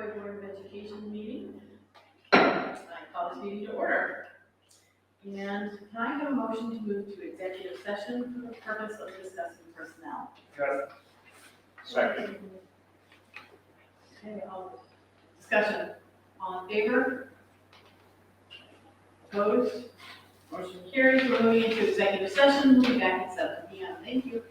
Iroquois Board of Education meeting. I call this meeting to order. And can I have a motion to move to executive session for the purpose of discussing personnel? Yes. Second. Okay, discussion. All in favor? Opposed? Motion carries. We're moving into executive session. We'll be back at 7 p.m. Thank you.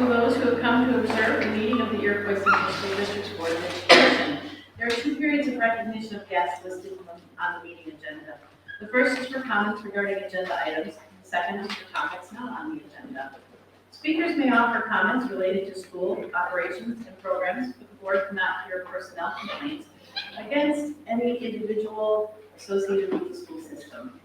to those who have come to observe the meeting of the Iroquois Central School District's Board of Education. There are 2 periods of recognition of guests listed on the meeting agenda. The first is for comments regarding agenda items. The second is for topics not on the agenda. Speakers may offer comments related to school operations and programs, but the board cannot hear personnel complaints against any individual associated with the school system.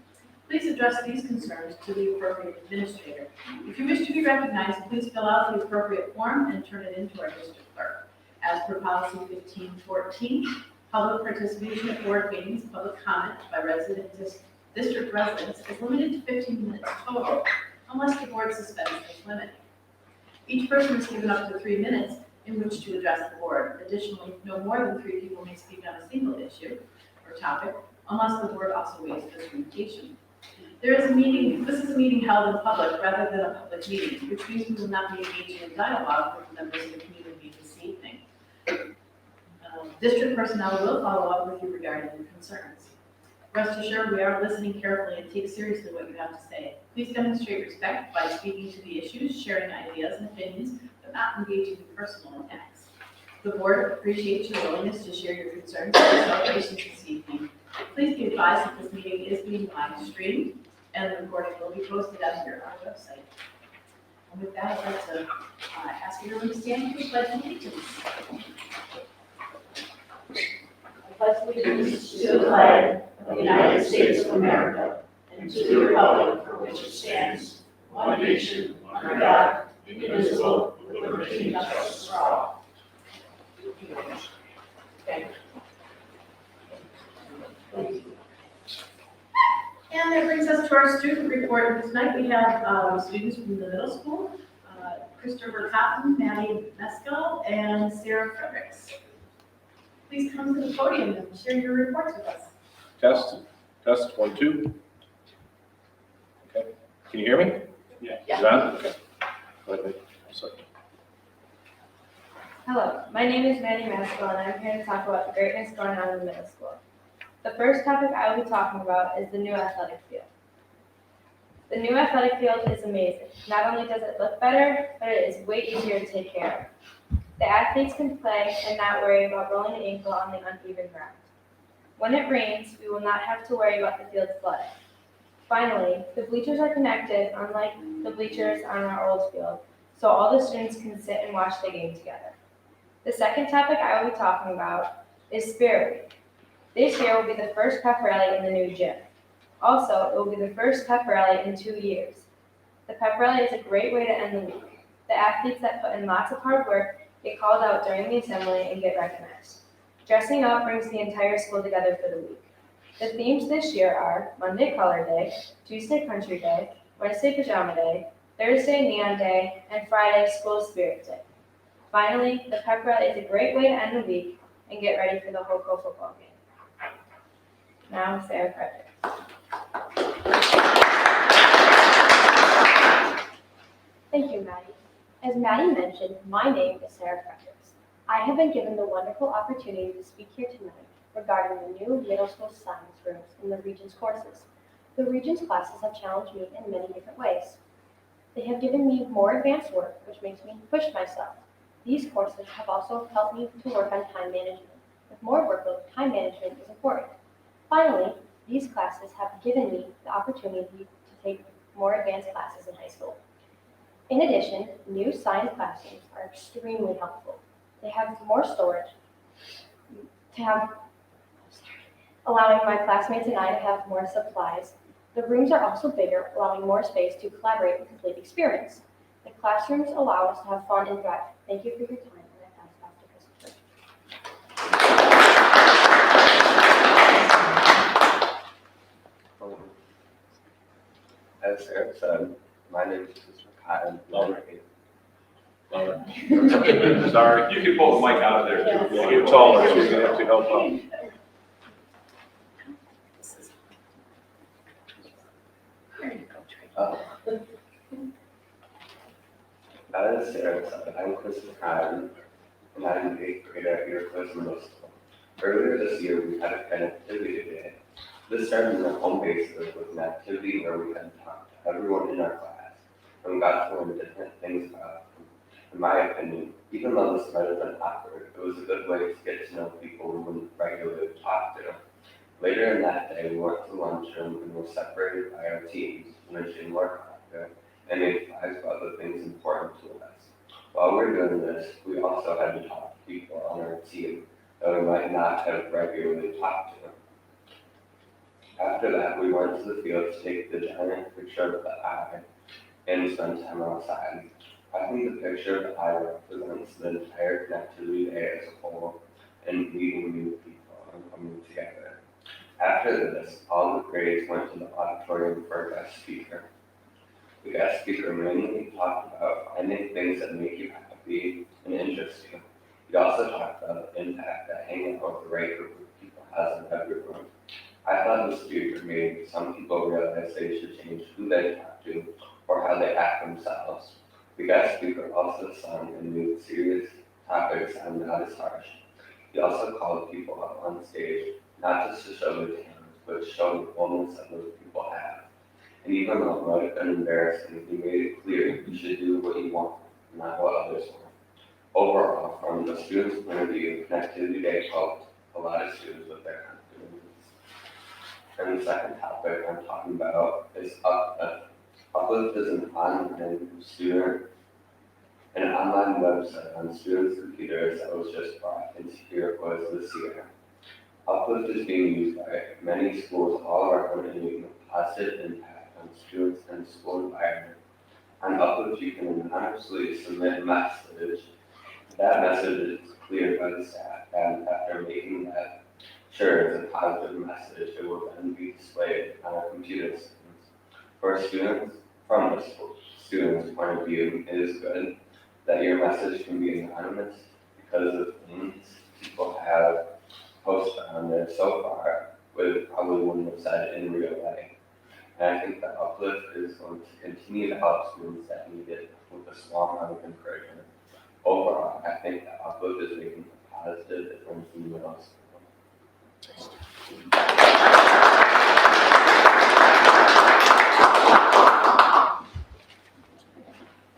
Please address these concerns to the appropriate administrator. If you wish to be recognized, please fill out the appropriate form and turn it into our district clerk. As per policy 1514, public participation at board meetings, public comment by district residents is limited to 15 minutes total, unless the board suspends this limit. Each person is given up to 3 minutes in which to address the board. Additionally, no more than 3 people may speak on a single issue or topic, unless the board also waives this limitation. This is a meeting held in public rather than a public meeting, which means we will not be engaging in dialogue with members of the community this evening. District personnel will follow up with you regarding your concerns. Rest assured, we are listening carefully and take seriously what you have to say. Please demonstrate respect by speaking to the issues, sharing ideas and opinions, but not engaging in personal attacks. The board appreciates your willingness to share your concerns and celebrations this evening. Please be advised that this meeting is being live streamed and the recording will be posted on our website. And with that, I'd like to ask everyone to stand for the pledge of allegiance. I pledge allegiance To the flag of the United States of America and to the republic for which it stands, one nation, under God, indivisible, with liberty and justice for all. Okay. And that brings us to our student report. And tonight we have students from the middle school, Christopher Cotton, Maddie Mescal, and Sarah Fredericks. Please come to the podium and share your reports with us. Test, 1, 2. Okay, can you hear me? Yeah. Is it on? Okay. Go ahead. Sorry. Hello, my name is Maddie Mescal, and I'm here to talk about the greatness going on in the middle school. The first topic I will be talking about is the new athletic field. The new athletic field is amazing. Not only does it look better, but it is way easier to take care of. The athletes can play and not worry about rolling an ankle on the uneven ground. When it rains, we will not have to worry about the field flooding. Finally, the bleachers are connected, unlike the bleachers on our old field, so all the students can sit and watch the game together. The second topic I will be talking about is Spirit Week. This year will be the first pep rally in the new gym. Also, it will be the first pep rally in 2 years. The pep rally is a great way to end the week. The athletes that put in lots of hard work get called out during the assembly and get recognized. Dressing up brings the entire school together for the week. The themes this year are Monday Color Day, Tuesday Country Day, Wednesday Pajama Day, Thursday Neon Day, and Friday School Spirit Day. Finally, the pep rally is a great way to end the week and get ready for the Hoco football game. Now, Sarah Fredericks. Thank you, Maddie. As Maddie mentioned, my name is Sarah Fredericks. I have been given the wonderful opportunity to speak here tonight regarding the new middle school science rooms in the Regents courses. The Regents classes have challenged me in many different ways. They have given me more advanced work, which makes me push myself. These courses have also helped me to work on time management. With more workload, time management is important. Finally, these classes have given me the opportunity to take more advanced classes in high school. In addition, new science classrooms are extremely helpful. They have more storage, allowing my classmates and I to have more supplies. The rooms are also bigger, allowing more space to collaborate and complete experiments. The classrooms allow us to have fun and thrive. Thank you for your time, and I pass back to Christopher. As Eric said, my name is Christopher Cotton. Sorry. You can pull the mic out of there too. Yeah, you're taller, so you're gonna have to help out. As Eric said, I'm Christopher Cotton, and I'm the 8th grader at Iroquois Middle School. Earlier this year, we had an activity day. This started in a home base with an activity where we had to talk to everyone in our class and got to learn different things about In my opinion, even though this might have been awkward, it was a good way to get to know people we wouldn't regularly talk to. Later in that day, we went to lunchroom and were separated by our teams, mentioning work after, and made flags about the things important to us. While we were doing this, we also had to talk to people on our team that we might not have regularly talked to. After that, we went to the field to take the giant picture of the eye and spend time outside. I think the picture of the eye represents the entire connectivity day as a whole and meeting new people and coming together. After this, all the grades went to the auditorium for a guest speaker. The guest speaker mainly talked about finding things that make you happy and interest you. He also talked about the impact that hanging out with the right group of people has on everyone. I thought the speaker made some people realize they should change who they talk to or how they act themselves. The guest speaker also sung and made serious topics sound not as harsh. He also called people up on stage, not just to show their talents, but to show the fullness that those people have. And even though it might have been embarrassing, he made it clear you should do what you want, not what others want. Overall, from the students' point of view, Connectivity Day helped a lot of students with their confidence. And the second topic I'm talking about is Uplift. Uplift is an online website on students' computers that was just brought into Iroquois this year. Uplift is being used by many schools all around and making a positive impact on students and school environment. On Uplift, you can anonymously submit a message. That message is cleared by the staff, and after making that sure it's a positive message, it will then be displayed on our computer systems. For students, from the student's point of view, it is good that your message can be anonymous because of things people have posted on there so far, but probably wouldn't have said in real life. And I think that Uplift is going to continue to help students that need it with a small amount of encouragement. Overall, I think that Uplift is making a positive difference in middle school.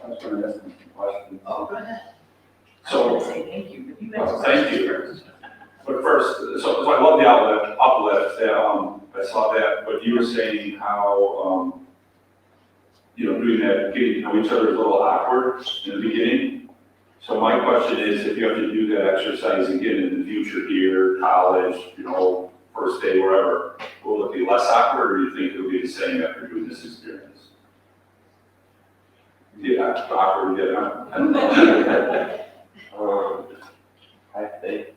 I was going to ask some questions. Oh, go ahead. I So, want to say thank you, but you mentioned. thank you. But first, so I love the uplift. I saw that, but you were saying how, doing that, getting to know each other is a little awkward in the beginning. So my question is, if you have to do that exercise again in the future here, college, first day, wherever, will it be less awkward, or do you think it'll be the same after doing this experience? Yeah, awkward, yeah. I don't know. I think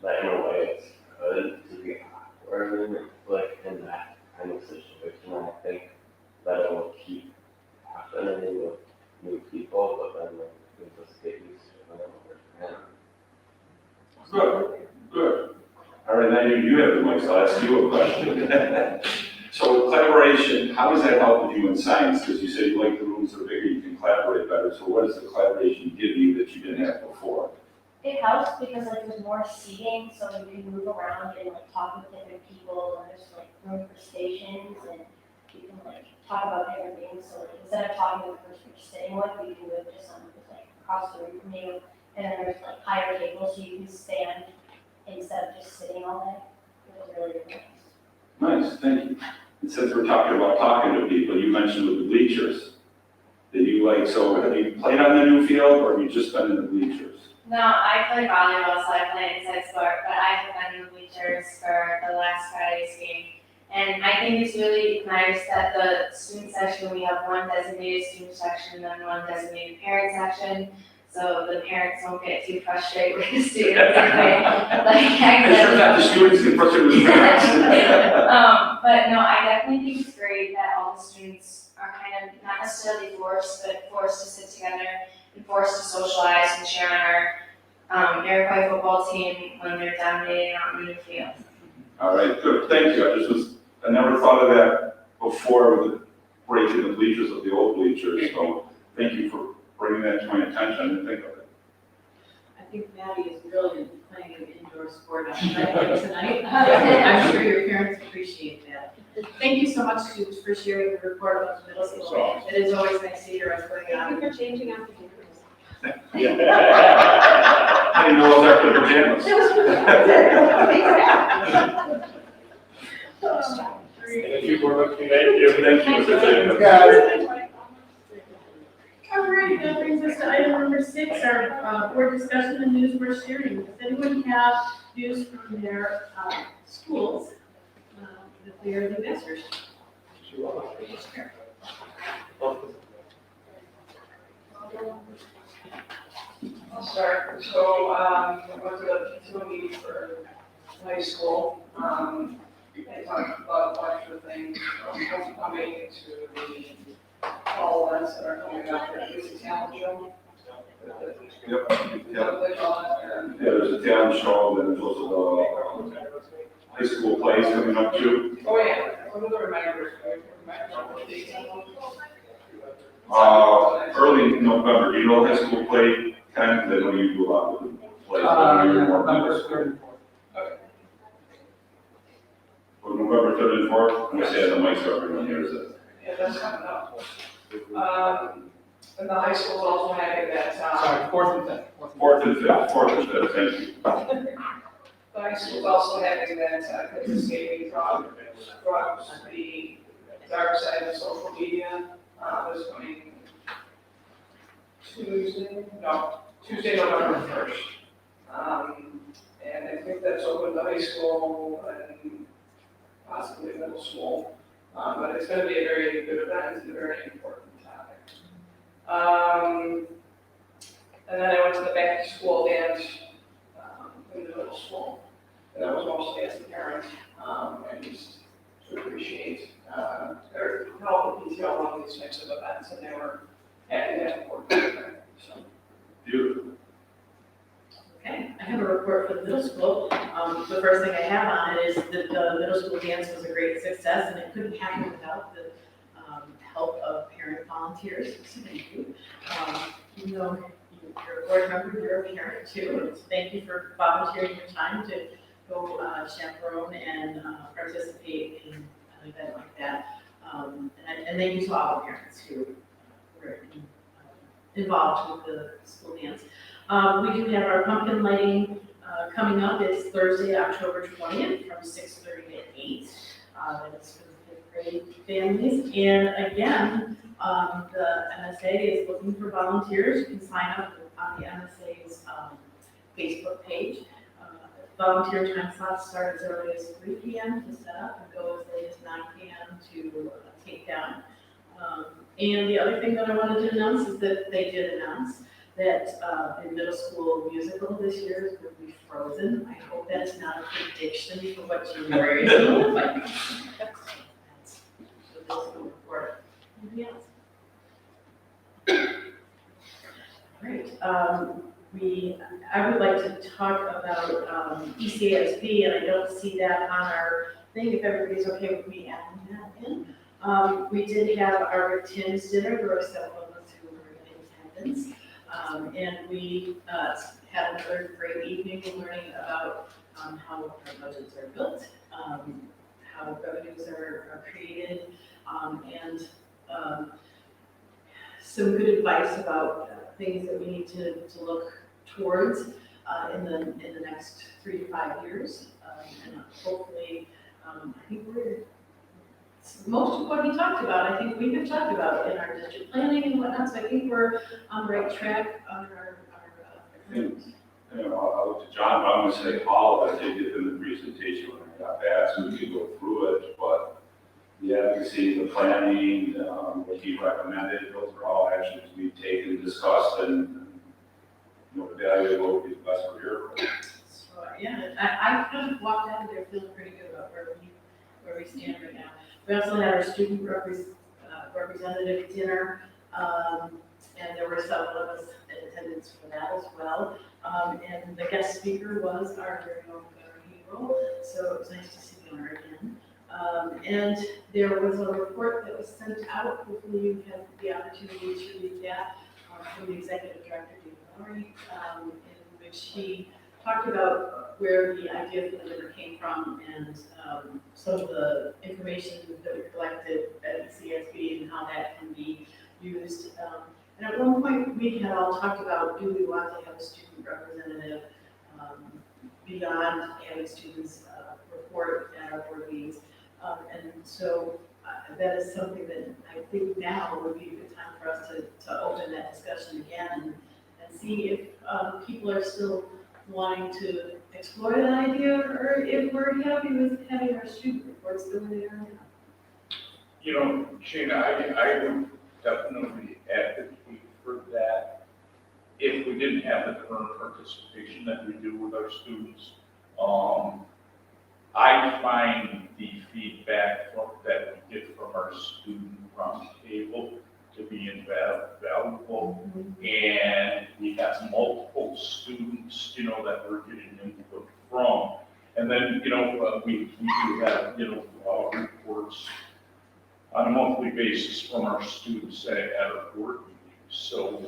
that in a way it's good to be awkward, like in that kind of situation. I think that it will keep happening with new people, but then you'll just get used to it over time. Good. All right, now you have the mic, so I'll ask you a question. So collaboration, how does that help with you in science? Because you said you like the rooms are bigger, you can collaborate better. So what does the collaboration give you that you didn't have before? It helps because there's more seating, so you can move around and talk with different people, and there's room for stations, and you can talk about different things. So instead of talking to the person you're sitting with, you can move to someone who's across the room from you, and then there's higher tables so you can stand instead of just sitting all day. It was really, really nice. Nice, thank you. And since we're talking about talking to people, you mentioned with the bleachers. Did you so have you played on the new field, or have you just been in the bleachers? No, I play volleyball, so I play inside sport, but I have been in the bleachers for the last Friday's game. And I think it's really nice that the student section, we have one designated student section and then one designated parent section. So the parents don't get too frustrated with the students. That the students get frustrated with the parents. But no, I definitely think it's great that all the students are kind of not necessarily forced, but forced to sit together and forced to socialize and cheer on our Iroquois football team when they're dominating on the new field. All right, good, thank you. I never thought of that before with breaking the bleachers of the old bleachers, so thank you for bringing that to my attention. I didn't think of it. I think Maddie is brilliant at playing an indoor sport on Friday tonight. I'm sure your parents appreciate that. Thank you so much, students, for sharing the report about the middle school. It is always nice to hear what's going on. Thank you for changing out the cameras. I didn't know it was after the pajamas. Thank you, board member. Thank you. Thank you, Mr. Chairman. All right, that brings us to item number 6, our board discussion and news we're sharing. Does anyone have news from their schools that they are the masters? I'll start. So, I went to the PTO meeting for high school. They talked about a bunch of things, from homecoming to the fall events that are coming up. There's a talent show. Yep. Yeah, they call it, and Yeah, there's a talent show, then there's also the high school plays coming up too. oh yeah, what are the reminders? Remember the dates? Early November, you know, high school play kind of, then when you do a lot of the plays. November 3rd and 4th. Or November 3rd and 4th, I'm gonna say the mic's up everyone hears it. Yeah, that's coming up. And the high school is also having that, Sorry, 4th and 5th. 4th and 5th, thank you. the high school is also having that, kids escaping from drugs, the dark side of social media, this coming Tuesday, November 1st. And I think that's open to high school and possibly middle school. But it's gonna be a very good event and a very important topic. And then I went to the back to school dance, in the middle school. And that was mostly as a parent, and just to appreciate, their help and detail on these types of events, and they were happy to have important, so. Beautiful. Okay, I have a report for the middle school. The first thing I have on it is that the middle school dance was a great success, and it couldn't happen without the help of parent volunteers. So thank you. Even though you're a board member, you're a parent too. So thank you for volunteering your time to go chaperone and participate in an event like that. And thank you to all the parents who were involved with the school dance. We do have our pumpkin lighting coming up. It's Thursday, October 20th from 6:30 to 8. That is for the 5th grade families. And again, the MSA is looking for volunteers. You can sign up on the MSA's Facebook page. Volunteer time slots start as early as 3 p.m. to set up and go as late as 9 p.m. to take down. And the other thing that I wanted to announce is that they did announce that the middle school musical this year is going to be Frozen. I hope that's not a prediction for what January is going to look like. That's the middle school report. Anything else? Great. I would like to talk about ECSB, and I don't see that on our thing, if everybody's okay with me adding that in. We did have our Tim's dinner. There were several of us who were in attendance. And we had another great evening learning about how our budgets are built, how revenues are created, and some good advice about things that we need to look towards in the next 3 to 5 years. And hopefully, I think most of what he talked about, I think we have talked about in our district planning and whatnot, so I think we're on the right track on our You know, I'll look to John, but I'm gonna say all of it, they did in the presentation when I got back, so we could go through it, but the advocacy, the planning, what he recommended, those are all actions we've taken, discussed, and, you know, evaluate what would be the best for your. So, yeah, I kind of walked out of there feeling pretty good about where we stand right now. We also had our student representative dinner, and there were several of us in attendance for that as well. And the guest speaker was our very own Gunnar Hero, so it was nice to see Gunnar again. And there was a report that was sent out, hopefully you had the opportunity to read that, from the executive director, David Lowry, in which he talked about where the idea for the dinner came from and some of the information that we collected at CSD and how that can be used. And at one point, we had all talked about, do we want to have a student representative beyond having students report at our board meetings? And so that is something that I think now would be a good time for us to open that discussion again and see if people are still wanting to explore that idea, or if we're happy with having our student reports the way they are now. You know, Gina, I would definitely advocate for that. If we didn't have the current participation that we do with our students, I find the feedback that we get from our student roundtable to be invaluable. And we have multiple students, you know, that we're getting input from. And then, you know, we do have, you know, reports on a monthly basis from our students at our board meetings. So,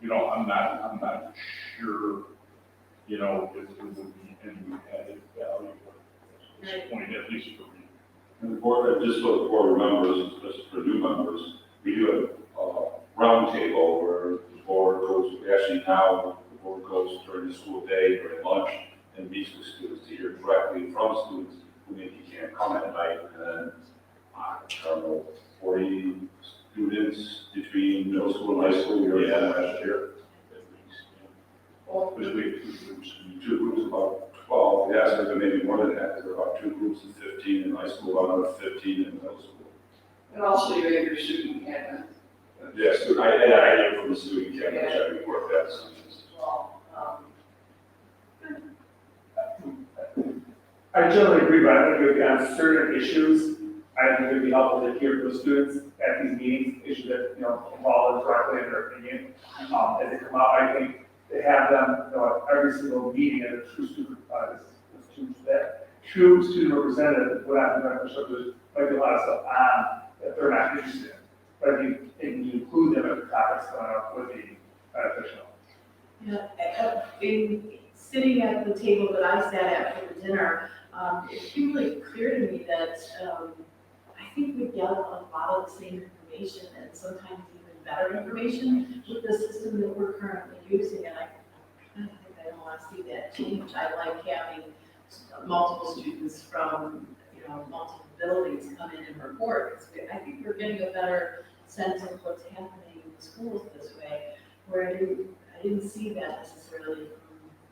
you know, I'm not sure, you know, if there would be any added value at this point, at least for me. And the board, just so the board remembers, just for new members, we do a roundtable where the board goes, actually now the board goes during the school day, during lunch, and meets with students to hear directly from students who maybe can't come at night. And then, I don't know, 40 students between middle school and high school, we already had last year. At least, yeah. Because we have 2 groups. Two groups, about 12, yeah, so there may be more than that, there are about 2 groups of 15 in high school, about another 15 in middle school. And also you have your student cabinet Yes, I hear from the student cabinet, which I report that sometimes. as well. I generally agree, but I think it would be on certain issues, I think it would be helpful to hear from the students at these meetings, issues that, you know, involve them directly in their opinion. As they come out, I think to have them, you know, at every single meeting as a true student, true student representative would have to beneficial, there's might be a lot of stuff on that they're not interested in. But if you include them at the topics coming up would be beneficial. Yeah, sitting at the table that I sat at for the dinner, it became really clear to me that I think we get a lot of the same information and sometimes even better information with the system that we're currently using. And I kind of think I don't want to see that change. I like having multiple students from, you know, multiple buildings come in and report. Because I think we're getting a better sense of what's happening in the schools this way, where I didn't see that necessarily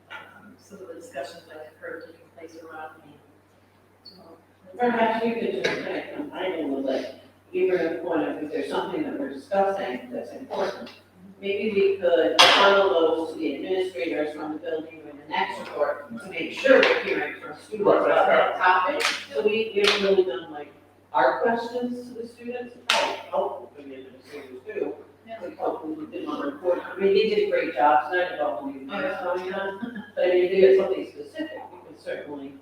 from some of the discussions I've heard taking place around me. So, Perhaps you could just kind of combine it with like, even a point of, if there's something that we're discussing that's important, maybe we could funnel those to the administrators from the building or the next report to make sure we're hearing from students about that topic. So we give them like our questions to the students, helpful for the administrators too. Like helpful with the report. I mean, they did a great job tonight about what we were talking about. But I mean, if they get something specific, we can certainly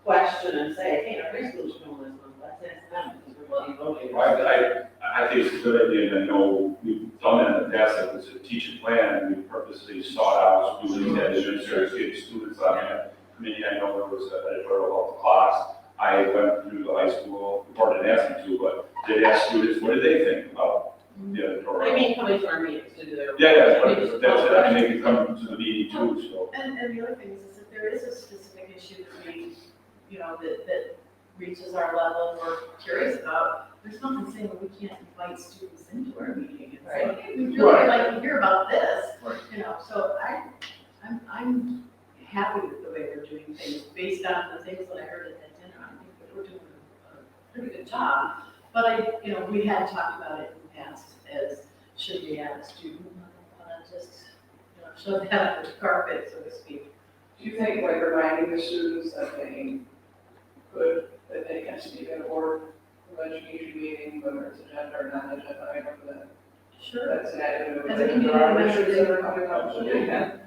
question and say, hey, our high school's doing this one, let's ask them, because we're going to be voting. Well, I think it's a good idea, and I know we've done that in the past, like it's a teaching plan, and we purposely sought out students that administrators, get students on that committee. I know there was an editorial about the class. I went through the high school, the board didn't ask me to, but did ask students, what did they think about the editorial? I mean, coming to our meetings to do their. Yeah, but that's it, I think it comes to the meeting too, so. And the other thing is if there is a specific issue that we, you know, that reaches our level and we're curious about, there's nothing saying that we can't invite students into our meeting and say, hey, we really like to hear about this. Right. You know, so I'm happy with the way we're doing things based on the things that I heard at that dinner. I think that we're doing a pretty good job. But you know, we had talked about it in the past as should we add a student, just, you know, shove that under the carpet, so to speak. Do you think like reminding the students that they can speak at a board of education meeting, whether it's agenda or non-agenda item, that Sure. that's an added. As a community There are member, issues that are coming up, so they can,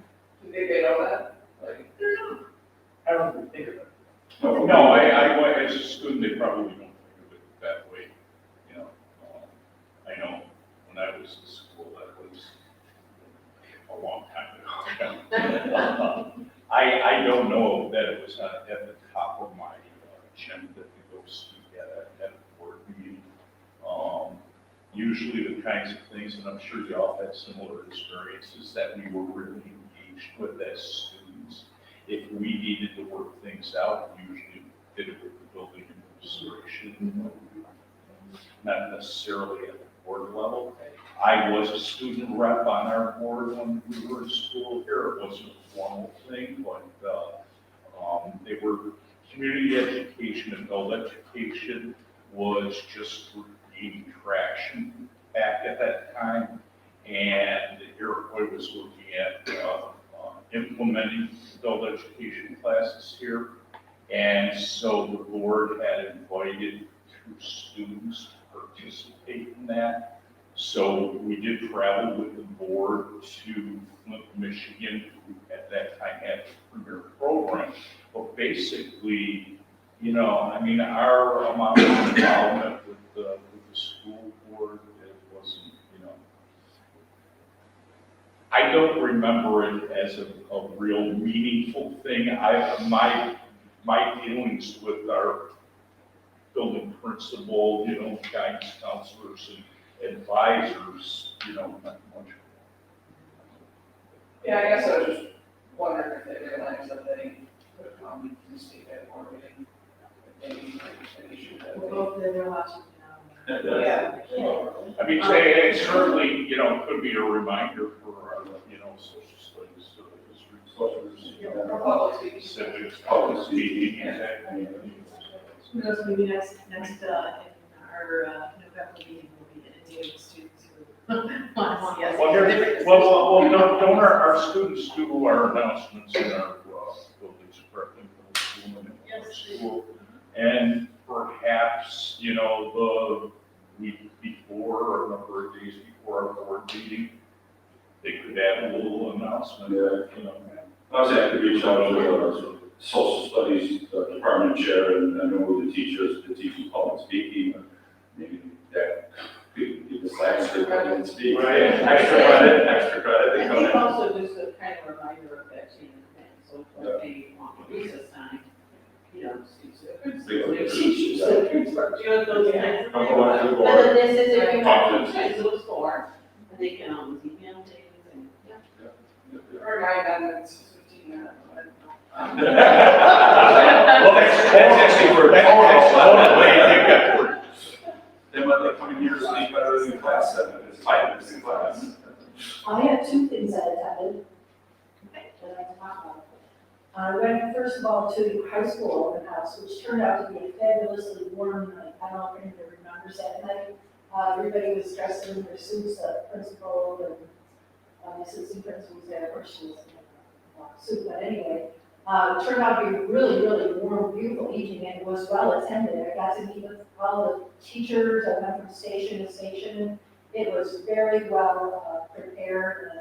do they know that? Like, I don't even think of it. No, as a student, they probably don't think of it that way, you know. I know when I was in school, that was a long time ago. I don't know that it was at the top of my agenda to go speak at a board meeting. usually the kinds of things, and I'm sure y'all had similar experiences, that we were really engaged with as students. If we needed to work things out, we usually did it with the building administration, not necessarily at the board level. I was a student rep on our board when we were in school here. It wasn't a formal thing, but they were community education, adult education was just gaining traction back at that time. And Iroquois was looking at implementing adult education classes here. And so the board had invited 2 students to participate in that. So we did travel with the board to Flint, Michigan, who at that time had the premier program. But basically, you know, I mean, our amount of involvement with the school board, it wasn't, you know, I don't remember it as a real meaningful thing. My dealings with our building principal, you know, guidance counselors and advisors, you know, not much. Yeah, I guess I was just wondering if they realized that they could come and speak at board meeting. Maybe an issue that We'll they. go over there watching now. Yeah. I mean, say, it certainly, you know, could be a reminder for, you know, social studies, history clubs, you know, Or public speaking. civics, public speaking, exactly. Who knows, maybe next, in our November meeting, we'll be interviewing students who want to see us. Well, here, well, don't our students do our announcements in our buildings, correct, in the school and in the school? And perhaps, you know, the week before or a number of days before our board meeting, they could add a little announcement, you know. I was actually reached out to the social studies department chair, and I know with the teachers, the teaching public speaking, maybe that could be the science they come and speak. Right. Extra credit, they I come think in. also just a kind of reminder of that chain of command, so if they want recess time, you know, speak to the principal, their teachers, the principal, you know, those kinds of I'll things. go back to the And board. then this is if you Talk to want them. to choose for, and they can always email things and, yeah. Or my amendments, 15 minutes. Well, that's actually for, They might like coming here to speak better than class 7, it's 5 minutes in class. I have 2 things I attended that I'd like to talk about. I went first of all to high school open house, which turned out to be a fabulously warm night. I don't know if anybody remembers that night. Everybody was dressed in their suits, the principal and my assistant principal was there, of course she was in a suit, but anyway. It turned out to be a really, really warm, beautiful evening, and it was well attended. I got to meet with all the teachers. I went from station to station. It was very well prepared.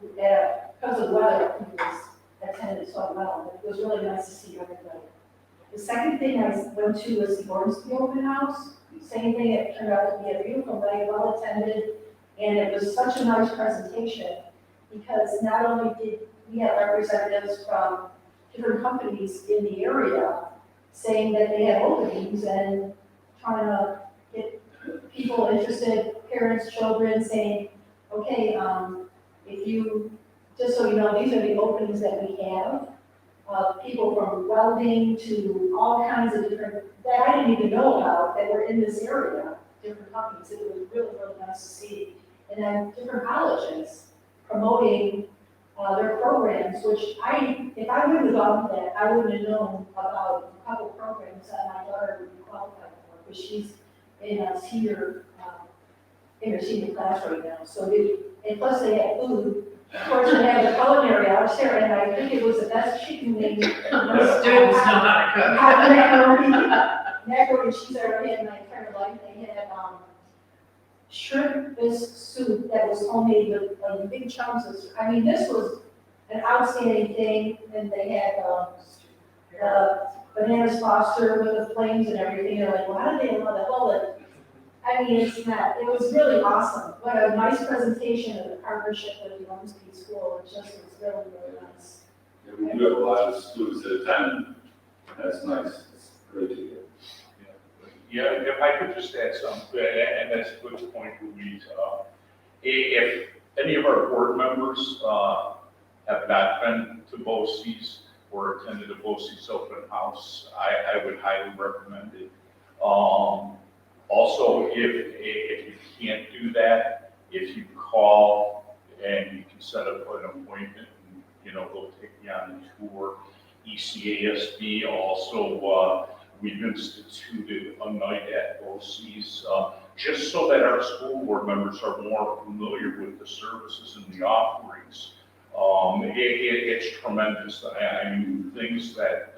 Because of the weather, it was attended so well. It was really nice to see everybody. The second thing I went to was the Ormsby Open House. Same thing, it turned out to be a beautiful night, well attended, and it was such a nice presentation because not only did we have representatives from different companies in the area saying that they had openings and trying to get people interested, parents, children, saying, okay, if you, just so you know, these are the openings that we have. People from welding to all kinds of different, that I didn't even know about, that were in this area, different companies. It was really, really nice to see. And then different colleges promoting their programs, which if I would have done that, I wouldn't have known about a couple programs that my daughter would be qualified for, because she's in her senior class right now. So and plus they had food. Of course, they had the culinary arts there, and I think it was the best chicken wing. Students know how to cook. Macaroni and cheese I ever had in my entire life. They had shrimp bisque soup that was homemade with big chunks of, I mean, this was an outstanding thing. And they had bananas foster with the flames and everything. They're like, well, how did they allow that? Well, I mean, it was really awesome. What a nice presentation of the partnership with the Ormsby School. It just was really, really nice. Yeah, we do have a lot of students that attend, that's nice, it's great to hear. Yeah, if I could just add something, and that's a good point, Louise. If any of our board members have not been to BOCES or attended a BOCES open house, I would highly recommend it. Also, if you can't do that, if you call and you can set up an appointment, and, they'll take you on the tour. ECASD also, we've instituted a night at BOCES, just so that our school board members are more familiar with the services and the offerings. It's tremendous. I mean, things that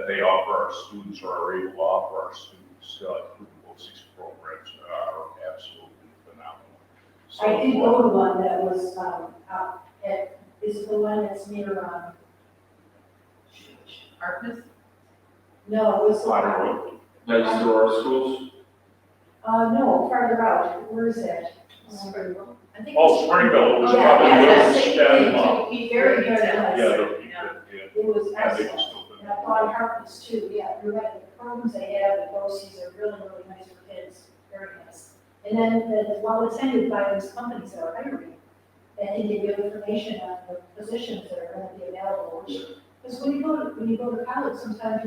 they offer our students or are able to offer our students through the BOCES programs are absolutely phenomenal. So, I did go to one that was, out at, is the one that's near, Harkness? no, it was the one. Next to our schools? No, farther out, where is that? I think. Oh, Springville was Yeah, probably yeah, the yeah, little same stem, thing. Be very Very detailed. nice. yeah, yeah. It was Yeah, they excellent. just opened. And I thought Harkness too, yeah, you're right, the programs they have at BOCES are really, really nice for kids, very nice. And then, well attended by those companies that are hiring, and they give you information on the positions that are gonna be available, because when you go to college, sometimes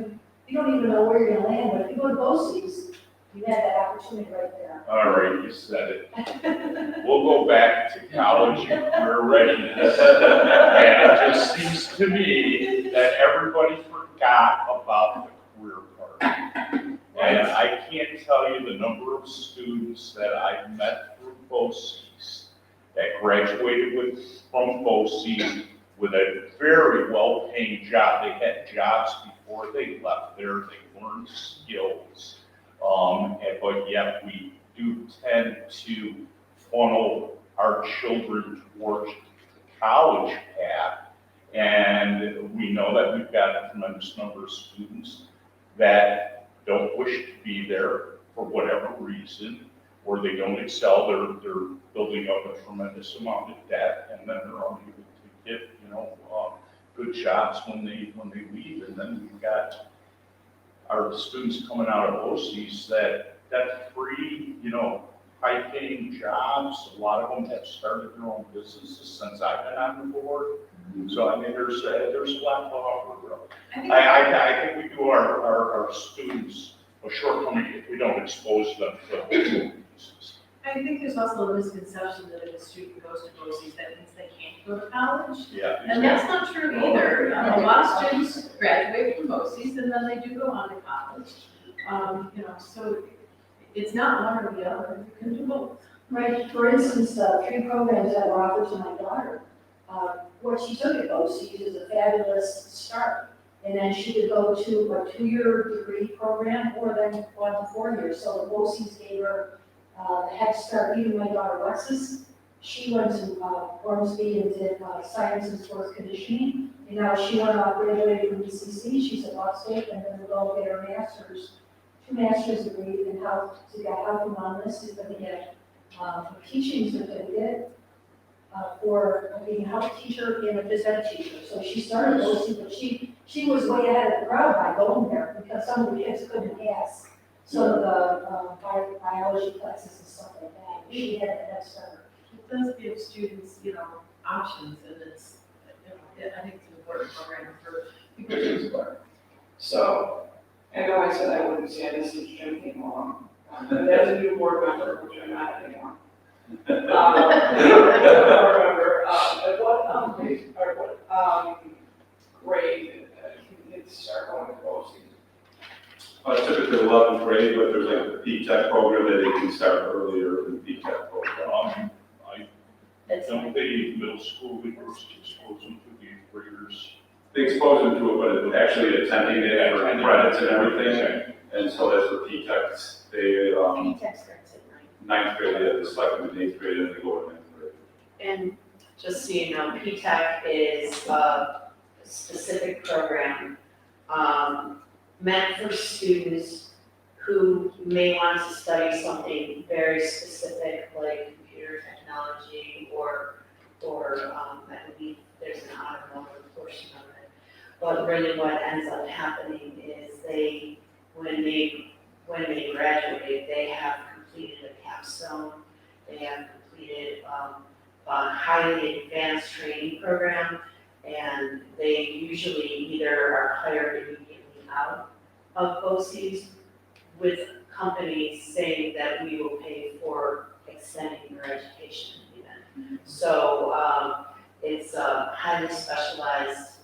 you don't even know where you're gonna land, but if you go to BOCES, you have that opportunity right there. All right, you said it. We'll go back to college and career readiness. And it just seems to me that everybody forgot about the career part. And I can't tell you the number of students that I've met through BOCES that graduated from BOCES with a very well-paying job. They had jobs before they left there. They learned skills. But yet we do tend to funnel our children towards the college path. And we know that we've got a tremendous number of students that don't wish to be there for whatever reason, or they don't excel, they're building up a tremendous amount of debt, and then they're unable to get, good jobs when they leave. And then we've got our students coming out of BOCES that free, high-paying jobs. A lot of them have started their own businesses since I've been on the board. So, I mean, there's a lot to offer. I think we do our students a shortcoming if we don't expose them to pieces. I think there's also a misconception that if a student goes to BOCES, that means they can't go to college. Yeah. And that's not true either. A lot of students graduate from BOCES and then they do go on to college. So it's not one or the other, you can do both. Right, for instance, 3 programs that were offered to my daughter, what she took at BOCES is a fabulous start. And then she could go to a 2-year degree program or then 1 to 4 years. So the BOCES gave her a head start. Even my daughter Alexis, she went to Ormsby and did science and sports conditioning. And now she went off, graduated from ECC, she's at Law State, and then will go get her master's, 2 master's degrees in health. She got health and wellness, she's going to get a teaching certificate for being a health teacher and a phys ed teacher. So she started BOCES, but she was way ahead of the crowd by going there because some of the kids couldn't pass some of the biology classes and stuff like that. She had a head start. It does give students, options, and it's, I think it's an important program for people to explore. So, I know I said I wouldn't say this since Jim came along, but as a new board member, which I'm not anymore. Board member, at what grade can kids start going to BOCES? Typically 11th grade, but there's like the P-TECH program that they can start earlier in the P-TECH program. Don't they middle school, university schools into the 8th graders? They expose them to it, but actually attending it for credits and everything. And so that's for P-TECH. They, P-TECH starts at 9. 9th grade, they have the 2nd and 8th grade, and they go to 9th grade. And just so you know, P-TECH is a specific program meant for students who may want to study something very specific like computer technology or I believe there's an automotive portion of it. But really what ends up happening is when when they graduate, they have completed a capstone, they have completed, a highly advanced training program, and they usually either are hired immediately out of BOCES with companies saying that we will pay for extending their education even. So, it's a highly specialized,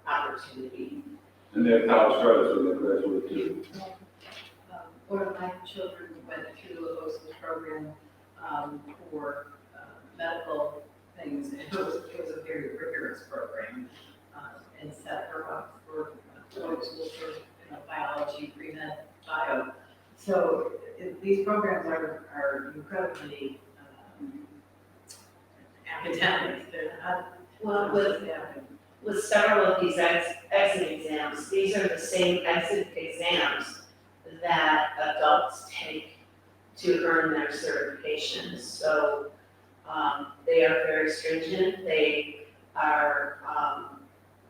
opportunity. And they have college credits when they graduate too. One of my children went through a BOCES program, for, medical things, and it was a very rigorous program, and set her up for, going to school for, biology, pre-med, bio. So these programs are incredibly, academic, they're not. Well, with several of these exit exams, these are the same exit exams that adults take to earn their certifications. So, they are very stringent, they are,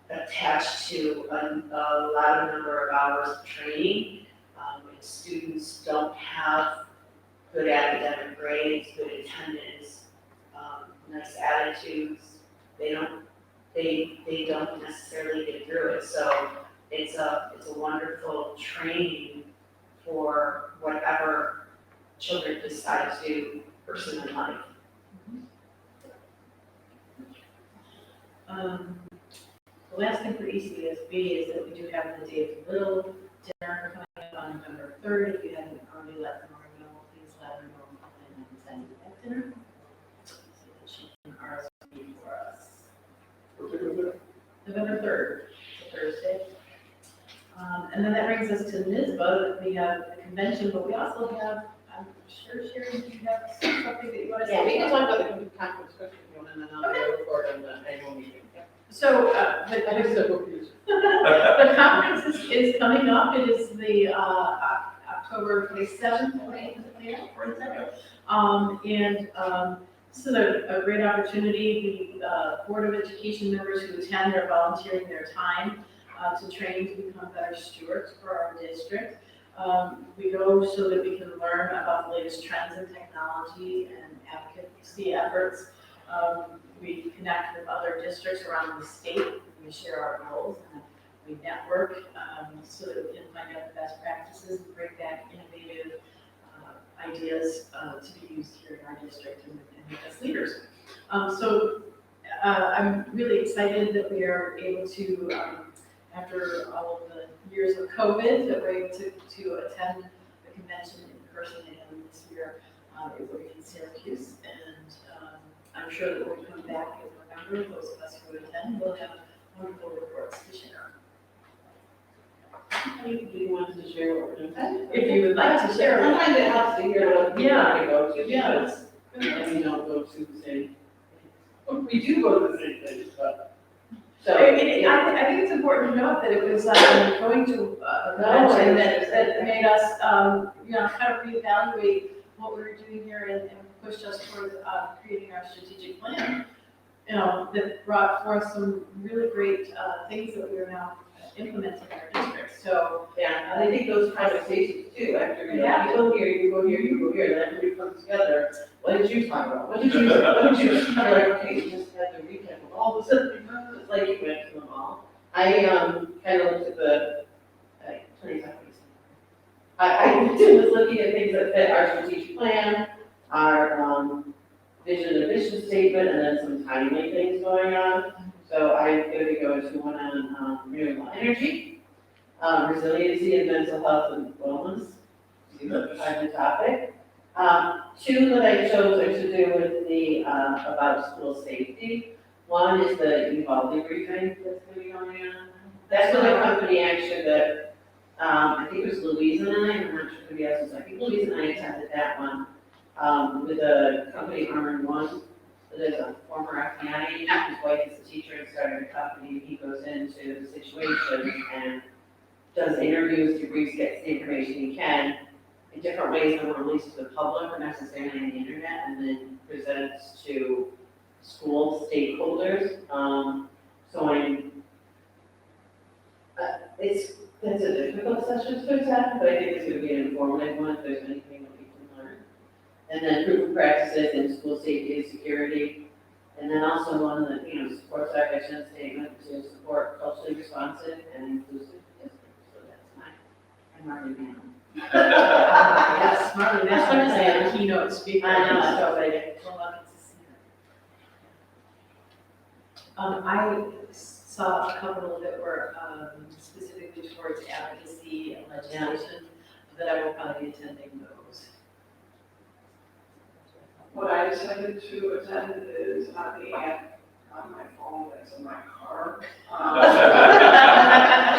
attached to a lot of number of hours of training. If students don't have good academic grades, good attendance, nice attitudes, they don't necessarily get through it. So it's a wonderful training for whatever children decide to pursue in life. The last thing for ECSB is that we do have the Day of Little dinner coming up on November 3rd. If you haven't already let them know, please let her know and send you that dinner. So that she can RSVP for us. November 3rd, it's a Thursday. And then that brings us to NISBA. We have the convention, but we also have, I'm sure, Sharon, you have something that you want to say? Yeah, we can talk about the conference question if you want, and then I'll report on the annual meeting. So, I just so confused. the conference is coming up. It is the October 27th, right? Is it there? This is a great opportunity. The Board of Education members who attend are volunteering their time to train to become better stewards for our district. We go so that we can learn about the latest trends in technology and advocacy efforts. We connect with other districts around the state. We share our goals and we network so that we can find out the best practices and bring back innovative ideas to be used here in our district and as leaders. I'm really excited that we are able to, after all of the years of COVID, that we're able to attend the convention in person again this year. It will be in Syracuse, and I'm sure that when we come back in November, those of us who attend will have wonderful reports to share. Do you want to share what we're doing? If you would like to share. Sometimes it helps to hear what people Yeah. want to go to, Yeah. because we don't go to the same. We do go to the same place, but. So, I think it's important to note that it was going to a convention that made us, kind of reevaluate what we were doing here and pushed us towards creating our strategic plan. That brought forth some really great things that we are now implementing in our district. So yeah, and I think those conversations too, after, Yeah. you go here, you go here, you go here, then everybody comes together. What did you talk about? What did you, I'm like, okay, you just had to recap of all the stuff, it's like you went to them all. I, kind of looked at the, 20 seconds. I was looking at things that fit our strategic plan, our, vision and mission statement, and then some timely things going on. So I'm going to go into one on renewable energy, resiliency and mental health and wellness. Kind of topic. Two that I chose are to do with the about school safety. One is the Uvalde briefing that's going to be going on. That's with a company actually that I think it was Louise and I'm not sure who the else was. I think Louise and I attended that one. With a company Armored One, there's a former Afghani, his wife is a teacher and started a company. He goes into the situation and does interviews, debriefs, gets the information he can in different ways than released to the public or necessarily on the internet, and then presents to school stakeholders. So it's it's a difficult session to attend, but I think it's gonna be an informative one if there's anything that we can learn. And then proof of practices in school safety and security. And then also one that, supports our mission statement to support culturally responsive and inclusive districts. So that's I'm already down. Yes, Marley, that's what I'm saying, the keynote speaker. I know, I felt like it. Well, I get to see that. I saw a couple that were specifically towards advocacy and legislation, that I will probably be attending those. What I decided to attend is not the app on my phone, that's in my car.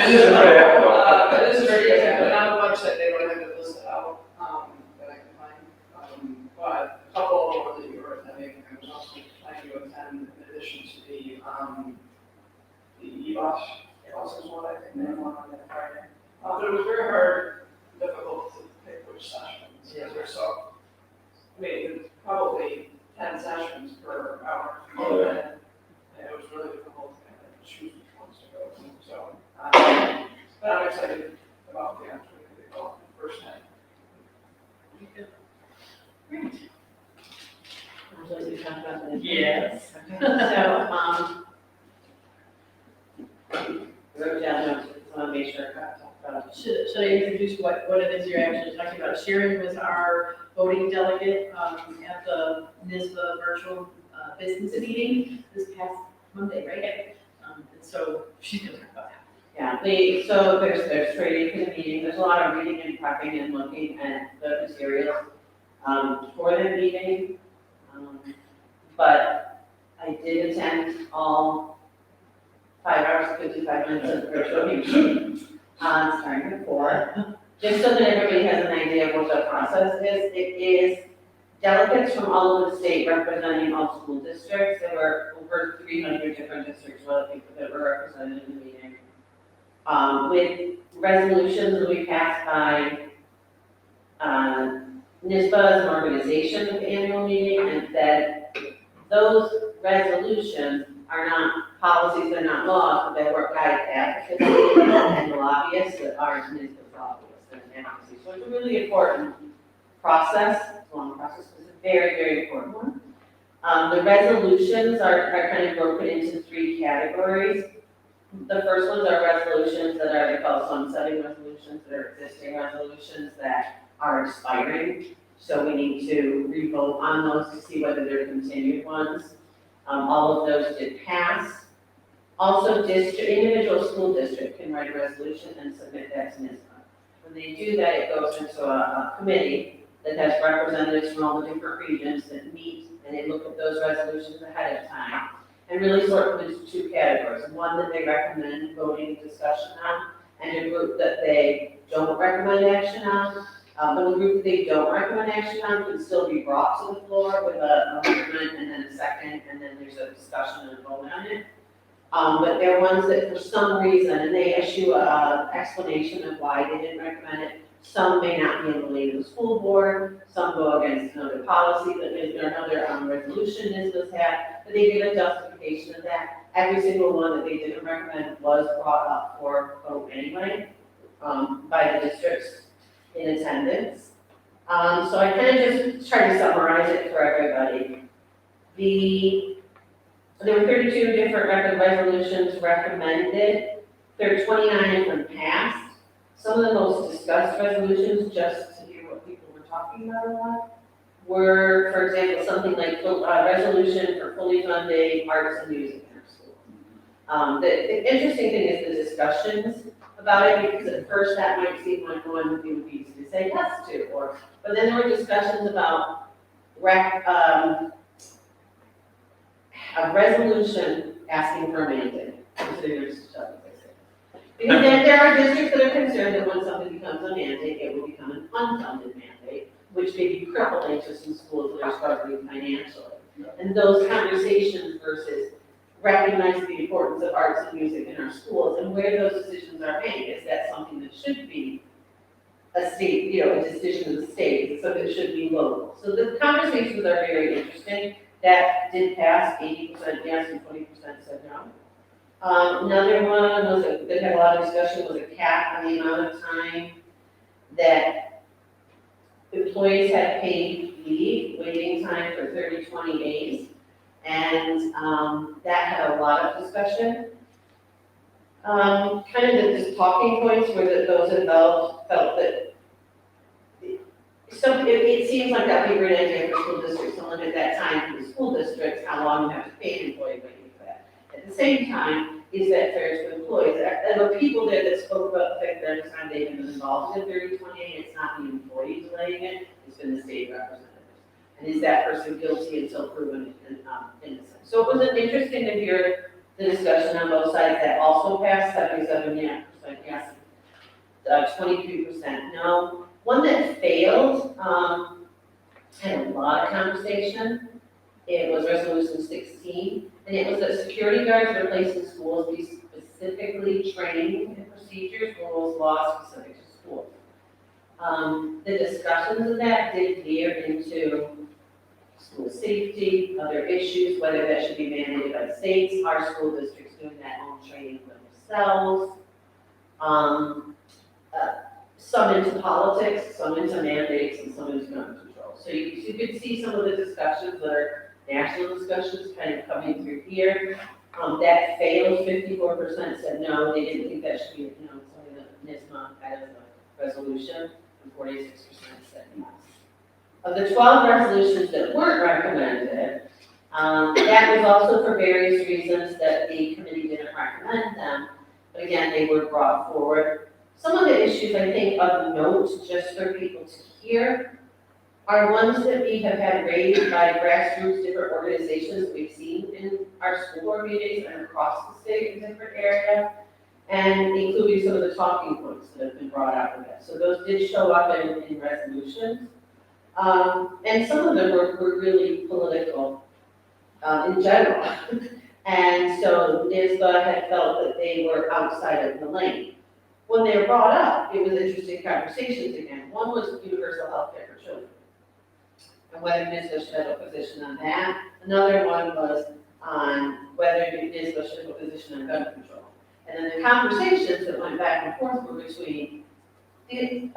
It is a great app, though. It is a very good app, but not much that they don't have it listed out, that I can find. But a couple of that you were attending, I was also planning to attend in addition to the e-bus. Bus is what I think they want on that Friday. But it was very hard, difficult to pick which sessions, because there's so, it's probably 10 sessions per hour. Oh, yeah. And it was really difficult to kind of choose which ones to go to, so. But I'm excited about the opportunity to go first time. Great. Would you like to talk about that? Yes. So, wrote down notes, I want to make sure I talk about it. Should I introduce what it is you're actually talking about? Sharon was our voting delegate at the NISBA virtual business meeting this past Monday, right? And so she's going to talk about that. Yeah, so there's training for the meeting, there's a lot of reading and prepping and looking at the materials for the meeting. But I did attend all 5 hours, 55 minutes of the virtual meeting, starting at 4. Just so that everybody has an idea of what the process is, it is delegates from all over the state representing all school districts. There were over 300 different districts of people that were represented in the meeting. With resolutions that we passed by NISBA as an organization at the annual meeting, and that those resolutions are not policies, they're not laws, but they work guide advocacy and lobbyists that aren't NISBA lobbyists and advocacy. So it's a really important process, it's a long process, but it's a very, very important one. The resolutions are kind of broken into 3 categories. The first ones are resolutions that are, they call sunsetting resolutions, that are existing resolutions that are expiring. So we need to revote on those to see whether they're continued ones. All of those did pass. Also, individual school district can write a resolution and submit that to NISBA. When they do that, it goes into a committee that has representatives from all the different regions that meet, and they look at those resolutions ahead of time and really sort them into 2 categories. One that they recommend voting and discussion on, and a group that they don't recommend action on. The group that they don't recommend action on can still be brought to the floor with a movement and then a second, and then there's a discussion and a vote on it. But they're ones that for some reason, and they issue an explanation of why they didn't recommend it. Some may not be in the lane of the school board, some go against another policy that is, or another resolution NISBA's had, but they give a justification of that. Every single one that they didn't recommend was brought up for vote anyway, by the districts in attendance. So I kind of just try to summarize it for everybody. There were 32 different resolutions recommended. There are 29 of them passed. Some of the most discussed resolutions, just to hear what people were talking about a lot, were, for example, something like resolution for fully funding arts and music in our school. The interesting thing is the discussions about it, because at first that might seem like one that would be easy to say yes to, but then there were discussions about a resolution asking for a mandate. Because there are districts that are concerned that when something becomes a mandate, it will become an unfunded mandate, which may be crippling to some schools that are struggling financially. And those conversations versus recognizing the importance of arts and music in our schools and where those decisions are made, is that something that should be a state, a decision of the state, so it should be local. So the conversations are very interesting. That did pass, 80% yes and 20% said no. Another one was, that had a lot of discussion, was a cap on the amount of time that employees had paid leave, waiting time for 30, 20 days. And that had a lot of discussion. Kind of the talking points were that those involved felt that it seems like that would be a great idea for school districts to limit that time for the school districts, how long you have to pay an employee waiting for that. At the same time, is that fair to employees? There were people there that spoke about the fact that every time they've been involved in 30, 20, it's not the employee delaying it, it's been the state representatives. And is that person guilty until proven innocent? So it was interesting to hear the discussion on both sides. That also passed 77% yes, 23% no. One that failed had a lot of conversation. It was resolution 16, and it was that security guards that are placed in schools be specifically trained in procedures, rules, laws specific to schools. The discussions of that did veer into school safety, other issues, whether that should be mandated by the states, are school districts doing that own training for themselves. Some into politics, some into mandates, and some into gun control. So you could see some of the discussions that are national discussions kind of coming through here. That failed, 54% said no, they didn't think that should be, something that NISMA had as a resolution, and 46% said yes. Of the 12 resolutions that weren't recommended, that was also for various reasons that the committee didn't recommend them, but again, they were brought forward. Some of the issues I think of note, just for people to hear, are ones that we have had raised by grassroots, different organizations we've seen in our school board meetings and across the state in different areas, and including some of the talking points that have been brought out with that. So those did show up in resolutions. And some of them were really political in general. And so NISBA had felt that they were outside of the lane. When they were brought up, it was interesting conversations again. One was universal health care for children, and whether NISBA should have a position on that. Another one was on whether NISBA should have a position on gun control. And then the conversations that went back and forth were between,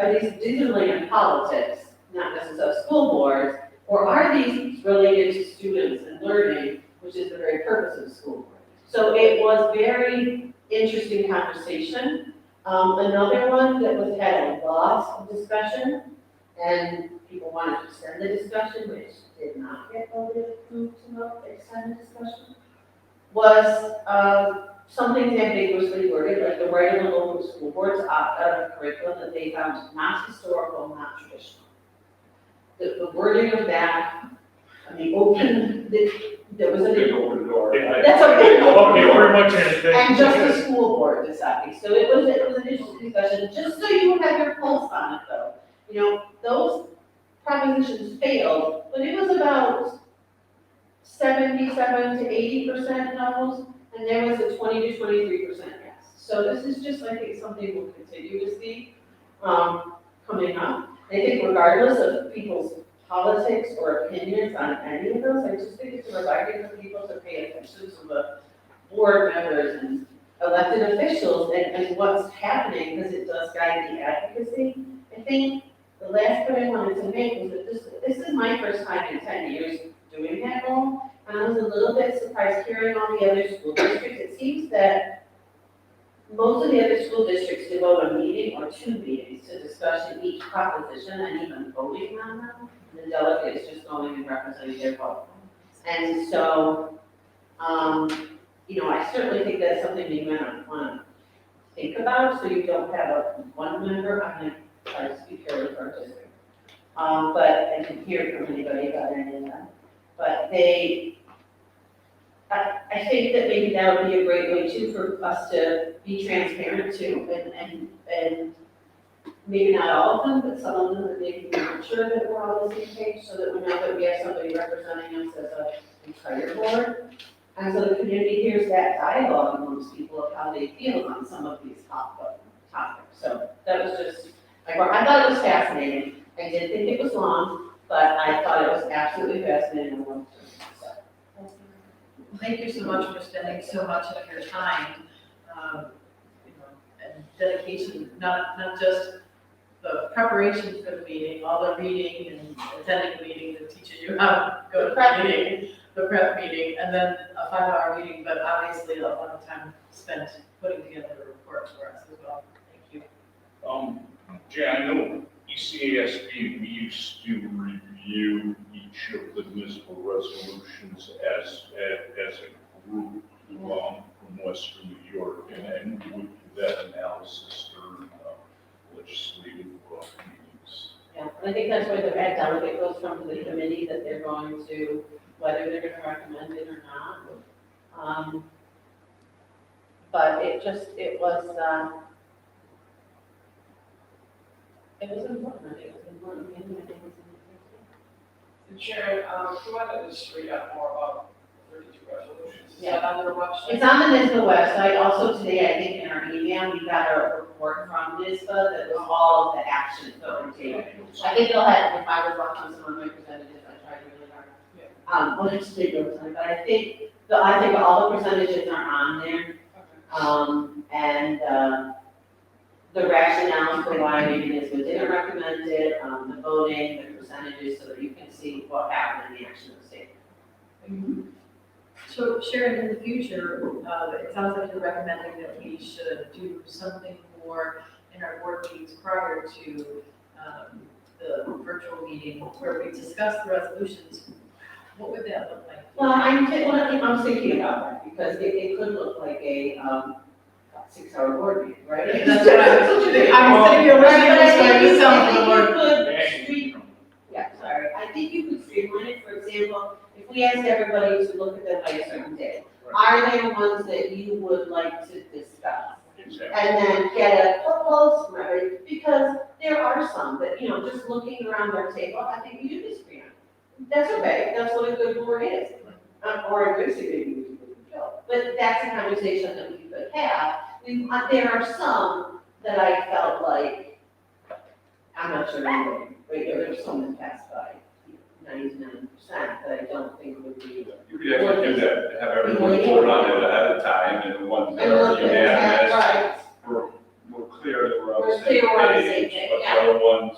are these digitally in politics, not necessarily school boards, or are these related to students and learning, which is the very purpose of the school board? So it was very interesting conversation. Another one that had a lot of discussion, and people wanted to extend the discussion, which did not get voted approved to extend the discussion, was something ambiguously worded, like the right of the local school board to opt out of curriculum that they found not historical, not traditional. The wording of that, there was a Big open door. that's a big Okay, very much in and just the school board deciding. So it was an interesting discussion, just so you have your pulse on it though. Those propositions failed, but it was about 77 to 80% no's, and there was a 20 to 23% yes. So this is just, I think, something we'll continue to see coming up. I think regardless of people's politics or opinions on any of those, I just think it's a reminder for people to pay attention to the board members and elected officials and what's happening, because it does guide the advocacy. I think the last point I wanted to make was that this is my first time in 10 years doing that role, and I was a little bit surprised hearing all the other school districts. It seems that most of the other school districts devote a meeting or two meetings to discussing each proposition and even voting on them. The delegates just going and representing their vote. And so, I certainly think that's something you might want to think about, so you don't have one member. I'm going to try to speak here for a district. But I didn't hear from anybody about any of that. But I think that maybe that would be a great way too for us to be transparent too, and maybe not all of them, but some of them that maybe we're not sure that we're all on the same page, so that we know that we have somebody representing us as an entire board. And so the community hears that dialogue amongst people of how they feel on some of these topics. So that was just, I thought it was fascinating. I did think it was long, but I thought it was absolutely fascinating. Thank you so much for spending so much of your time, you know, and dedication, not just the preparation for the meeting, all the reading and attending the meeting that teaches you how to go to the meeting, the prep meeting, and then a 5-hour meeting, but obviously a lot of time spent putting together the report for us as well. Thank you. Jay, I know ECASB, we used to review each of the municipal resolutions as a group, from Western New York, and we would do that analysis during legislative meetings. Yeah, and I think that's where the red delegate goes from to the committee, that they're going to, whether they're gonna recommend it or not. But it was important, it was important, I think it was important, and I think it's important. And Sharon, who wanted to just read out more about the 32 resolutions? Is that on their website? It's on the NISBA website. Also today, I think in our email, we got a report from NISBA that was all of the actions that were taken. I think they'll have, if I was watching some of my representatives, I tried really hard. Well, it's take over time, but I think all the percentages are on there. And the rationale for why maybe NISBA didn't recommend it, the voting, the percentages, so that you can see what happened in the action of the state. So Sharon, in the future, it sounds like you're recommending that we should do something more in our board meetings prior to the virtual meeting where we discuss the resolutions. What would that look like? Well, I'm thinking about that, because it could look like a 6-hour board meeting, right? That's what I was thinking. I was sitting here listening to this, so I think you could streamline it. For example, if we asked everybody to look at them by a certain day, are there ones that you would like to discuss? Exactly. And then get a pulse from everybody, because there are some that, just looking around our table, I think we do disagree on. That's okay, that's what a good board is. Or a good city, but that's a conversation that we could have. There are some that I felt like, I'm not sure anybody, but there's some that passed by 99% that I don't think would be. You could actually do that, have everyone vote on it ahead of time, and the ones that are unanimous, Right. we're clear that we're on We're the clear we're on the same same page, page, but the yeah. other ones,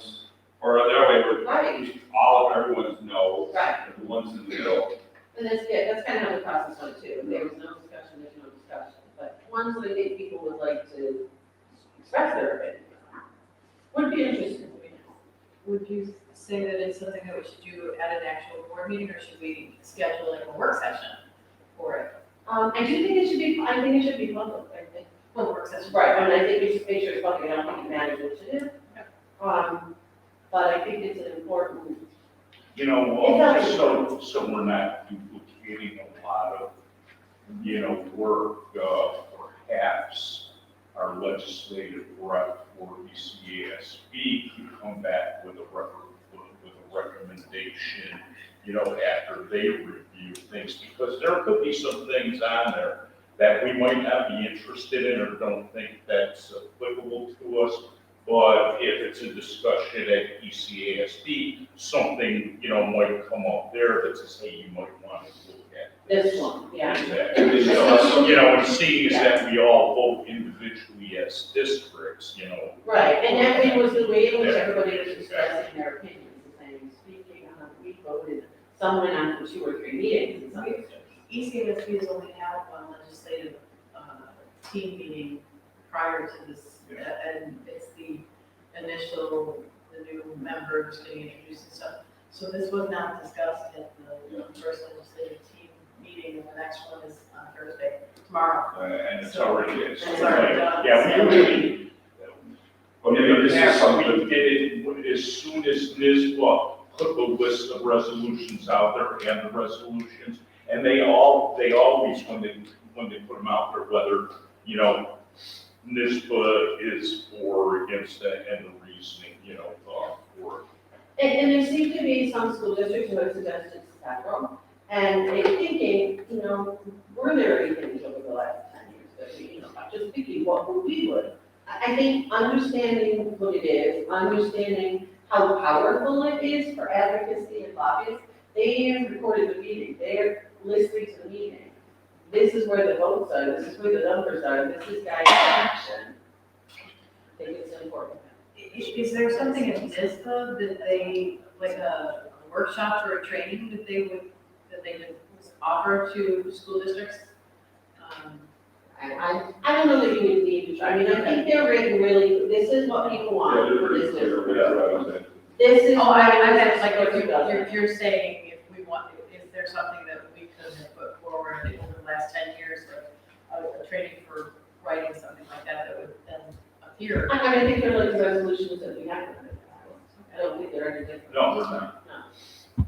or the other way, we're, Right. everyone's no, Right. the ones in the middle. And that's good, that's kind of how the process went too. If there was no discussion, there's no discussion. But ones that I think people would like to express their opinion on would be interesting. Would you say that it's something that we should do at an actual board meeting, or should we schedule like a work session for it? I do think it should be, I think it should be public, I think. Well, work session. Right, and I think we should make sure it's public, I don't think it matters which it is. But I think it's an important, Just so we're not duplicating a lot of, work, perhaps our legislative rep for ECASB could come back with a recommendation, after they review things, because there could be some things on there that we might not be interested in or don't think that's applicable to us. But if it's a discussion at ECASD, something, might come up there that says, hey, you might want to look at this one, yeah. Exactly. So, and seeing is that we all vote individually as districts, Right, and that was the way in which everybody was expressing their opinions, and saying, speaking, we voted, some went on for 2 or 3 meetings in some districts. ECASB has only had one legislative team meeting prior to this, and it's the new members getting introduced and stuff. So this was not discussed at the first legislative team meeting, and the next one is on Thursday, tomorrow. and it's already, It's already done. yeah, we really, Well, maybe this is we something, did it as soon as NISBA put the list of resolutions out there and the resolutions, and they always, when they put them out there, whether, NISBA is for or against it, and the reasoning, for it. And there seem to be some school districts who have suggested that wrong. And they're thinking, were there any things over the last 10 years that we, just thinking what would we would. I think understanding what it is, understanding how powerful it is for advocacy and lobbyists, they have recorded the meeting, they are listening to the meeting. this is where the votes are, this is where the numbers are, this is guiding action. I think it's important. Is there something in NISBA that they, like a workshop or a training that they could offer to school districts? I don't know that you would need to, I mean, I think they're written really, this is what people want for this district. This is. Oh, I meant like what if you does. you're saying if we want, is there something that we could have put forward over the last 10 years, like a training for writing something like that would then appear? I mean, I think they're like the resolutions that we have. I don't think they're any different. No, it's not. No.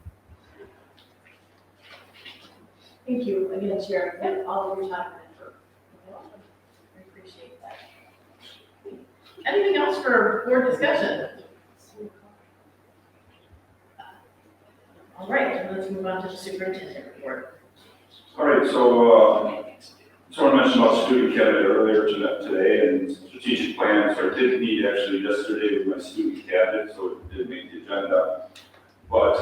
Thank you again, Chair, and all of your time and effort. I appreciate that. Anything else for board discussion? All right, then let's move on to the superintendent report. All right, so I mentioned about student cabinet earlier today and strategic plans. So I did meet actually yesterday with my student cabinet, so it did make the agenda. But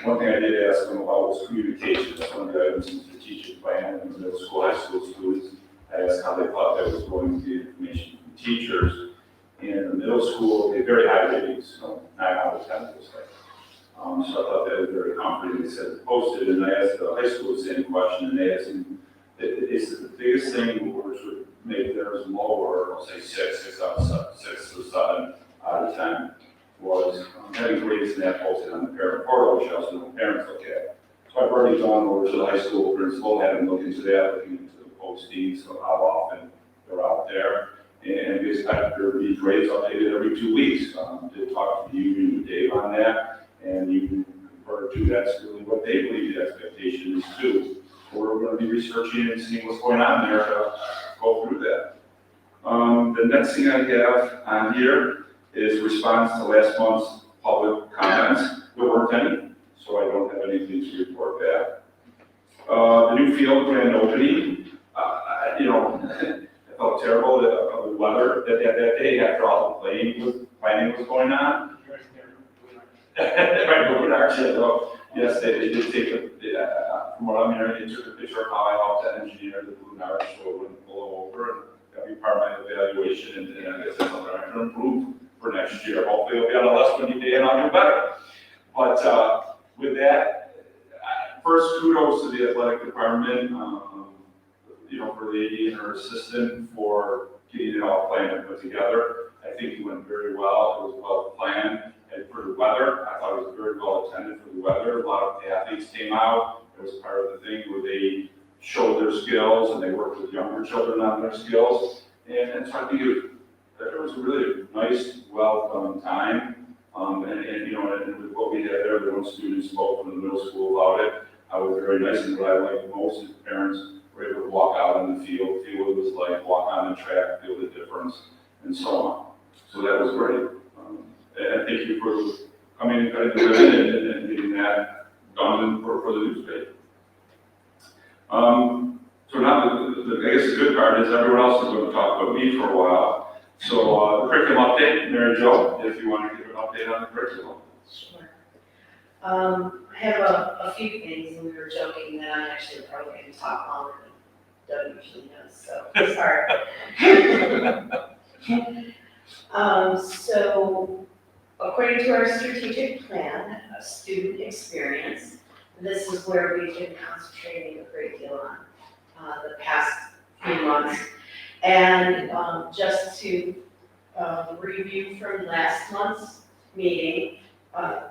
one thing I did ask them about was communication. That's one of the items in the strategic plan in the middle school, high school students. I asked how they thought that was going to get information from teachers. And in the middle school, they had very high ratings, 9 out of 10 was like. So I thought that was very comforting. They said it posted, and I asked the high school the same question, and they asked me, it's the biggest thing which would make theirs lower, I'll say 6 out of 7 out of 10, was having grades and that posted on the parent portal, which also the parents look at. So I've already gone over to the high school principal, had them look into that, looking into the postings, so how often they're out there. And we expect there to be grades updated every 2 weeks. Did talk to the union with Dave on that, and you can convert to that's really what they believe the expectation is too. We're going to be researching and seeing what's going on there to go through that. The next thing I have on here is response to last month's public comments. There weren't any, so I don't have anything to report back. The new field grand opening, I felt terrible of the weather that day after all the planning was going on. Right, moving our shit, though. Yes, they did take from what I'm hearing, they took a picture of how I helped that engineer the Blue Nard so it wouldn't blow over, and that'll be part of my evaluation, and I guess that's something I'm going to improve for next year. Hopefully it'll be on a less windy day and I'll do better. But with that, first kudos to the athletic department, for the AD and her assistant for getting it all planned and put together. I think it went very well. It was well planned. And for the weather, I thought it was very well attended for the weather. A lot of the athletes came out. It was part of the thing where they showed their skills and they worked with younger children on their skills. And so I think it was a really nice, well done time. And with what we had there, the one student spoke from the middle school about it. I was very nice, and what I liked most is parents were able to walk out on the field, feel what it was like, walk on the track, feel the difference, and so on. So that was great. And thank you for coming and cutting the ribbon and getting that done for the newspaper. So now, I guess the good part is everyone else is going to talk about me for a while. So the curriculum update, Mary Jo, if you want to give an update on the curriculum. Sure. I have a few things, and we were joking that I'm actually probably going to talk longer than Doug usually does, so sorry. So according to our strategic plan, student experience, this is where we've been concentrating a great deal on the past few months. And just to review from last month's meeting,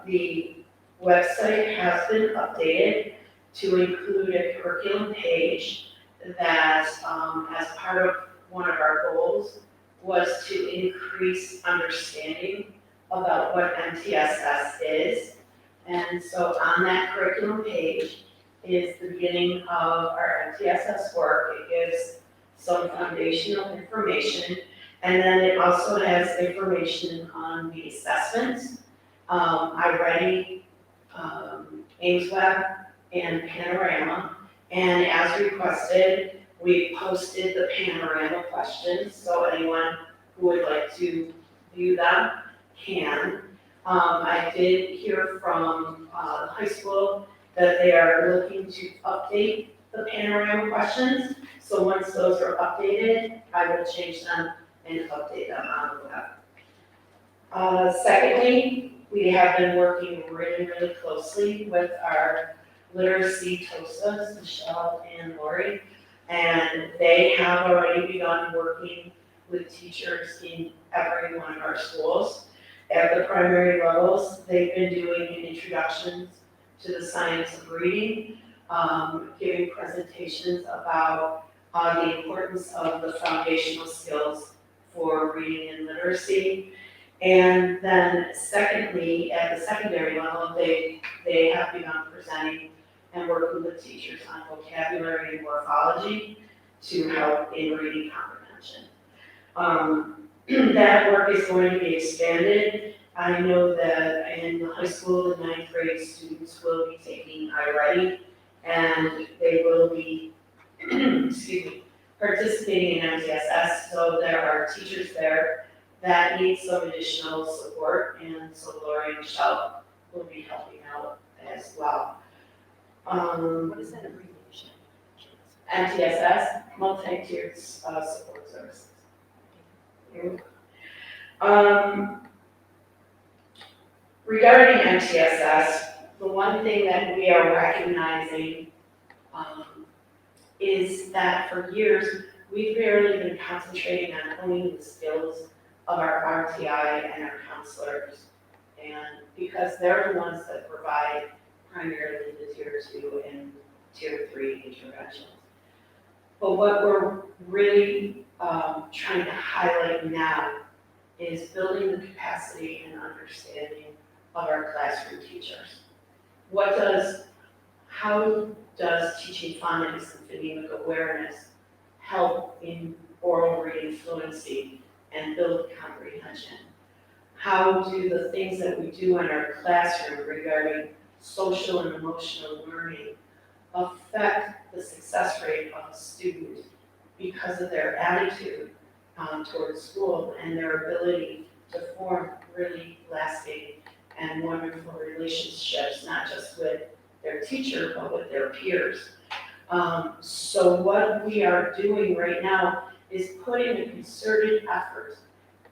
the website has been updated to include a curriculum page that, as part of one of our goals, was to increase understanding about what MTSS is. And so on that curriculum page is the beginning of our MTSS work. It gives some foundational information, and then it also has information on the assessments, iReady, Ames Web, and Panorama. And as requested, we posted the Panorama questions, so anyone who would like to view them can. I did hear from the high school that they are looking to update the panorama questions. So once those are updated, I will change them and update them on the web. Secondly, we have been working really, really closely with our literacy TOSAs, Michelle and Lori, and they have already begun working with teachers in every one of our schools. At the primary levels, they've been doing introductions to the science of reading, giving presentations about the importance of the foundational skills for reading and literacy. And then secondly, at the secondary level, they have begun presenting and working with teachers on vocabulary and morphology to help in reading comprehension. That work is going to be expanded. I know that in the high school, the 9th grade students will be taking iReady, and they will be, excuse me, participating in MTSS, so there are teachers there that need some additional support, and so Lori and Michelle will be helping out as well. What is that abbreviation? MTSS, multi-tiered support services. Regarding MTSS, the one thing that we are recognizing is that for years, we've really been concentrating on honing the skills of our RTI and our counselors. And because they're the ones that provide primarily the tier 2 and tier 3 interventions. But what we're really trying to highlight now is building the capacity and understanding of our classroom teachers. How does teaching phonics and phonemic awareness help in oral reading fluency and build comprehension? How do the things that we do in our classroom regarding social and emotional learning affect the success rate of a student because of their attitude towards school and their ability to form really lasting and wonderful relationships, not just with their teacher, but with their peers. So what we are doing right now is putting a concerted effort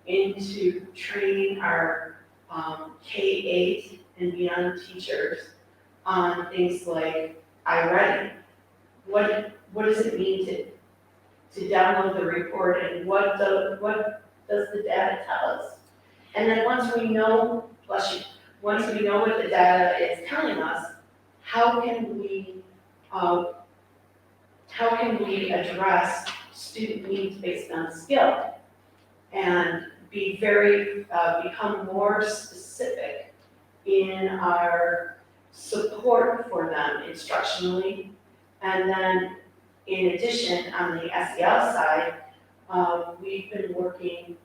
into training our K-8 and beyond teachers on things like iReady. What does it mean to download the report, and what does the data tell us? And then once we know what the data is telling us, how can we address student needs based on skill and become more specific in our support for them instructionally. And then in addition, on the SEL side, we've been working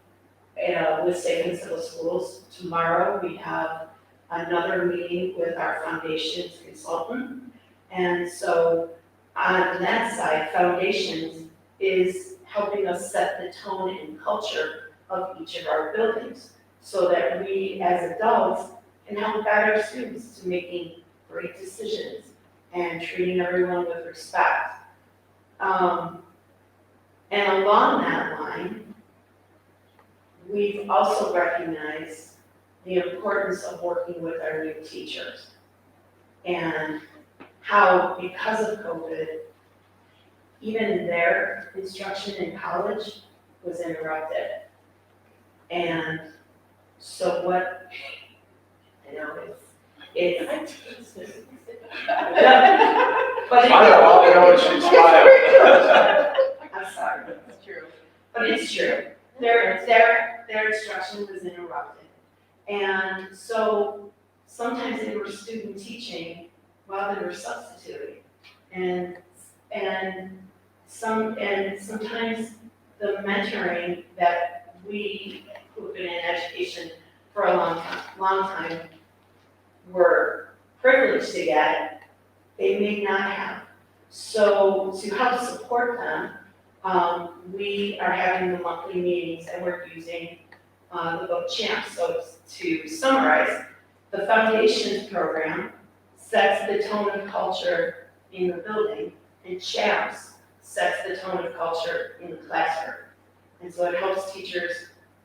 with Safe and Civil Schools. Tomorrow we have another meeting with our foundations consultant. And so on that side, foundations is helping us set the tone and culture of each of our buildings so that we as adults can help guide our students to making great decisions and treating everyone with respect. And along that line, we've also recognized the importance of working with our new teachers and how, because of COVID, even their instruction in college was interrupted. And so what, I know it's but I know she's smiling. I'm sorry. That's true. But it's true. Their instruction was interrupted. And so sometimes they were student teaching while they were substituting. And sometimes the mentoring that we who've been in education for a long time were privileged to get, they may not have. So to help support them, we are having the monthly meetings and we're using the book Champs. So to summarize, the Foundations program sets the tone of culture in the building, and chaps sets the tone of culture in the classroom. And so it helps teachers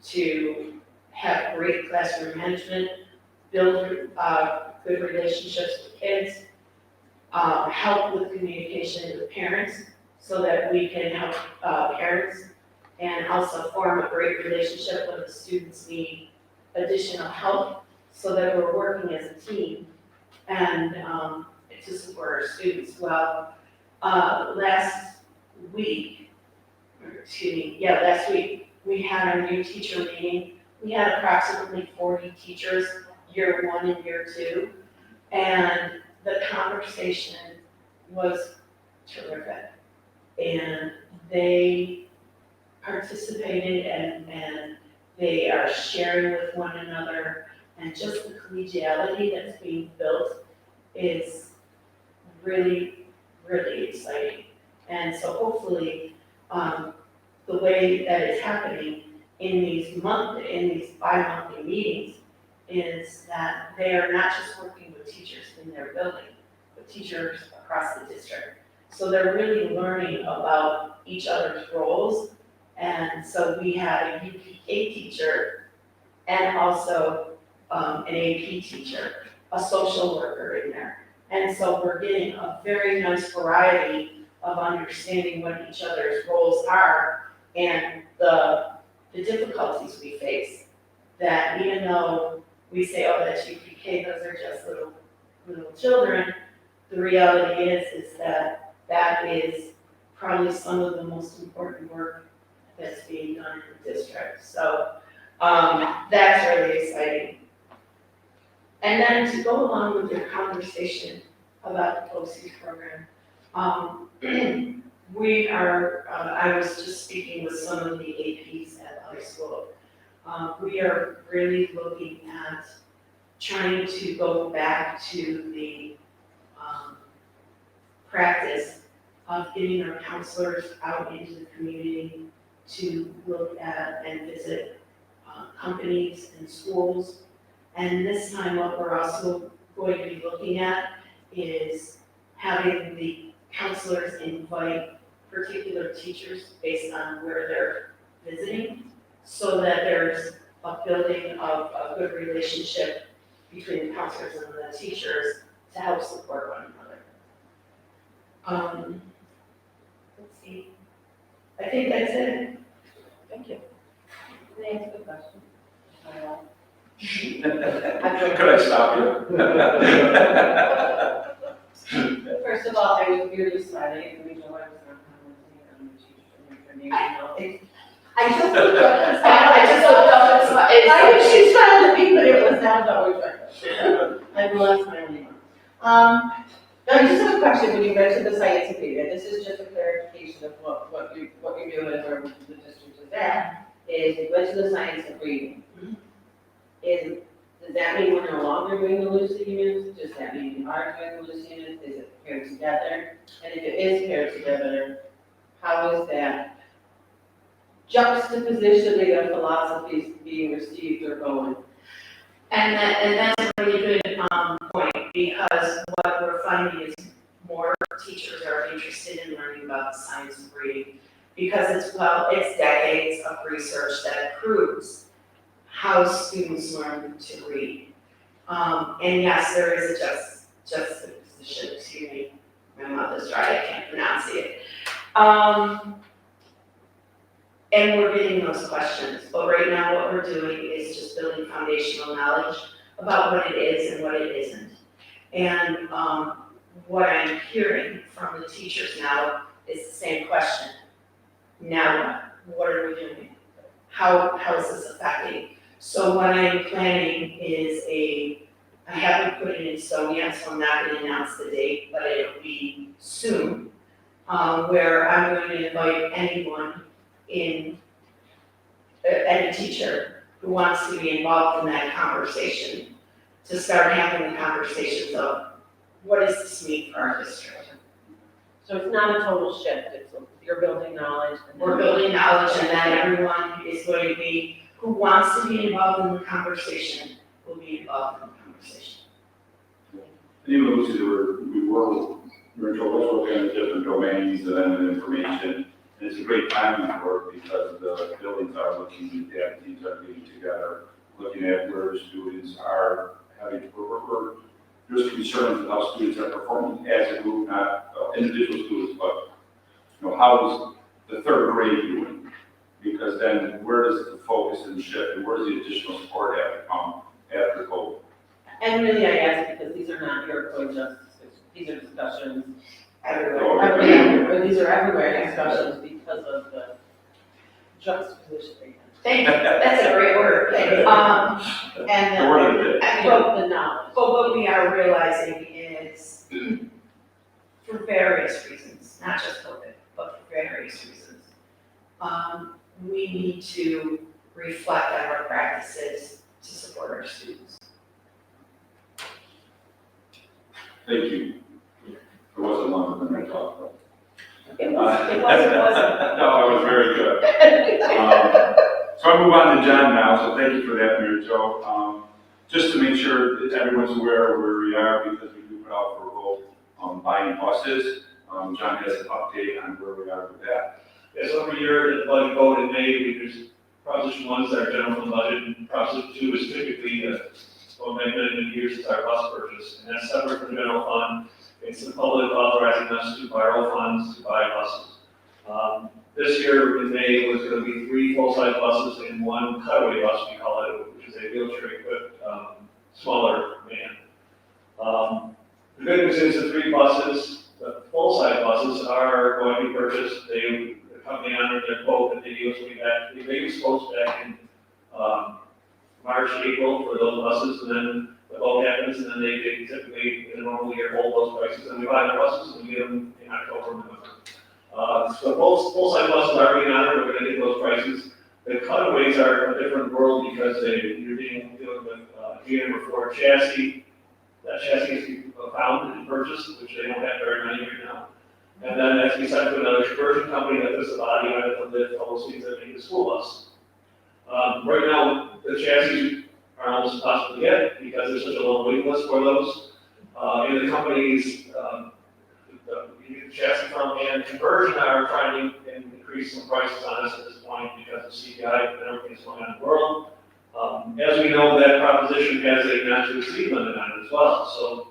to have great classroom management, build good relationships with kids, help with communication with parents so that we can help parents and also form a great relationship when the students need additional help so that we're working as a team and to support our students. Well, last week, we had our new teacher meeting. We had approximately 40 teachers, year 1 and year 2, and the conversation was terrific. And they participated and they are sharing with one another, and just the collegiality that's being built is really, really exciting. And so hopefully, the way that it's happening in these bi-monthly meetings is that they are not just working with teachers in their building, but teachers across the district. So they're really learning about each other's roles. And so we had a UPK teacher and also an AP teacher, a social worker in there. And so we're getting a very nice variety of understanding what each other's roles are and the difficulties we face. That even though we say, oh, that's UPK, those are just little children, the reality is that that is probably some of the most important work that's being done in the district. So that's really exciting. And then to go along with your conversation about the POSI program, I was just speaking with some of the APs at high school. We are really looking at trying to go back to the practice of getting our counselors out into the community to look at and visit companies and schools. And this time what we're also going to be looking at is having the counselors invite particular teachers based on where they're visiting, so that there's a building of a good relationship between the counselors and the teachers to help support one another. Let's see. I think that's it. Thank you. Can I ask a question? Could I stop you? First of all, I was really smiling, and we know I was not commenting on the teacher's information. I just looked up and smiled. I just looked up and smiled. I mean, she smiled at me, but it was not always like I will my name. I just have a question when you mentioned the science ingredient. This is just a clarification of what you're doing and where the district is at. Is you went to the science ingredient. Does that mean we're no longer doing the loose units? Does that mean we are doing the loose units? Is it paired together? And if it is paired together, how is that juxtapositioning of philosophies being received or going? And that's a really good point, because what we're finding is more teachers are interested in learning about the science of reading, because it's decades of research that proves how students learn to read. And yes, there is a juxtaposition, excuse me, my mouth is dry, I can't pronounce it. And we're getting those questions, but right now what we're doing is just building foundational knowledge about what it is and what it isn't. And what I'm hearing from the teachers now is the same question. Now what? What are we doing? How is this affecting? So what I'm planning is I haven't put it in stone yet, so I'm not going to announce the date, but it'll be soon, where I'm going to invite anyone any teacher who wants to be involved in that conversation, to start having the conversations of what does this mean for our district? So it's not a total shift, you're building knowledge. We're building knowledge, and then everyone is going to be, who wants to be involved in the conversation, will be involved in the conversation. And even Lucy, we were we're working in different domains and then with information. And it's a great timing for it because the buildings are looking at, teams are getting together, looking at where students are having, there's concerns with how students are performing as a group, not individual students, but, how is the third grade doing? Because then where does the focus and shift, and where does the additional support have to come after COVID? And really, I ask because these are not Iroquois justices, these are discussions Oh, everywhere, these are everywhere discussions because of the juxtaposition. Thank you, that's a great word. And, The word of the day. The knowledge. but what we are realizing is, for various reasons, not just COVID, but for various reasons, we need to reflect on our practices to support our students. Thank you. It wasn't longer than I thought, but. It wasn't. No, it was very good. So I'll move on to John now, so thank you for that, Mary Jo. Just to make sure that everyone's aware of where we are, because we do put out for a vote buying buses. John has an update on where we are with that. Yes, every year at the budget vote in May, there's Proposition 1 is our general fund budget, and Proposition 2 is typically, many years since our bus purchase, and that's separate from the general fund. It's the public authorizing us to borrow funds to buy buses. This year in May was going to be 3 full-size buses and 1 cutaway bus, we call it, which is a wheelchair-equipped, smaller van. The good news is the 3 buses, the full-size buses are going to be purchased. The company honored their quote that they gave us they gave us quotes back in March, April for those buses, and then the vote happens, and then they typically, in a normal year, hold those prices, and we buy the buses, and we get them in October, November. So full-size buses are being honored, we're gonna get those prices. The cutaways are a different world because you're dealing with GM or Ford chassis. That chassis has to be found and purchased, which they don't have very many right now. And then as we sent to another conversion company that does the body on it, to lift all those things that make the school bus. Right now, the chassis are almost impossible to get because there's such a long waiting list for those. And the companies, the chassis from and conversion are trying to increase some prices on us at this point because of CPI and everything that's going on in the world. As we know, that proposition has a not to exceed limit on it as well. So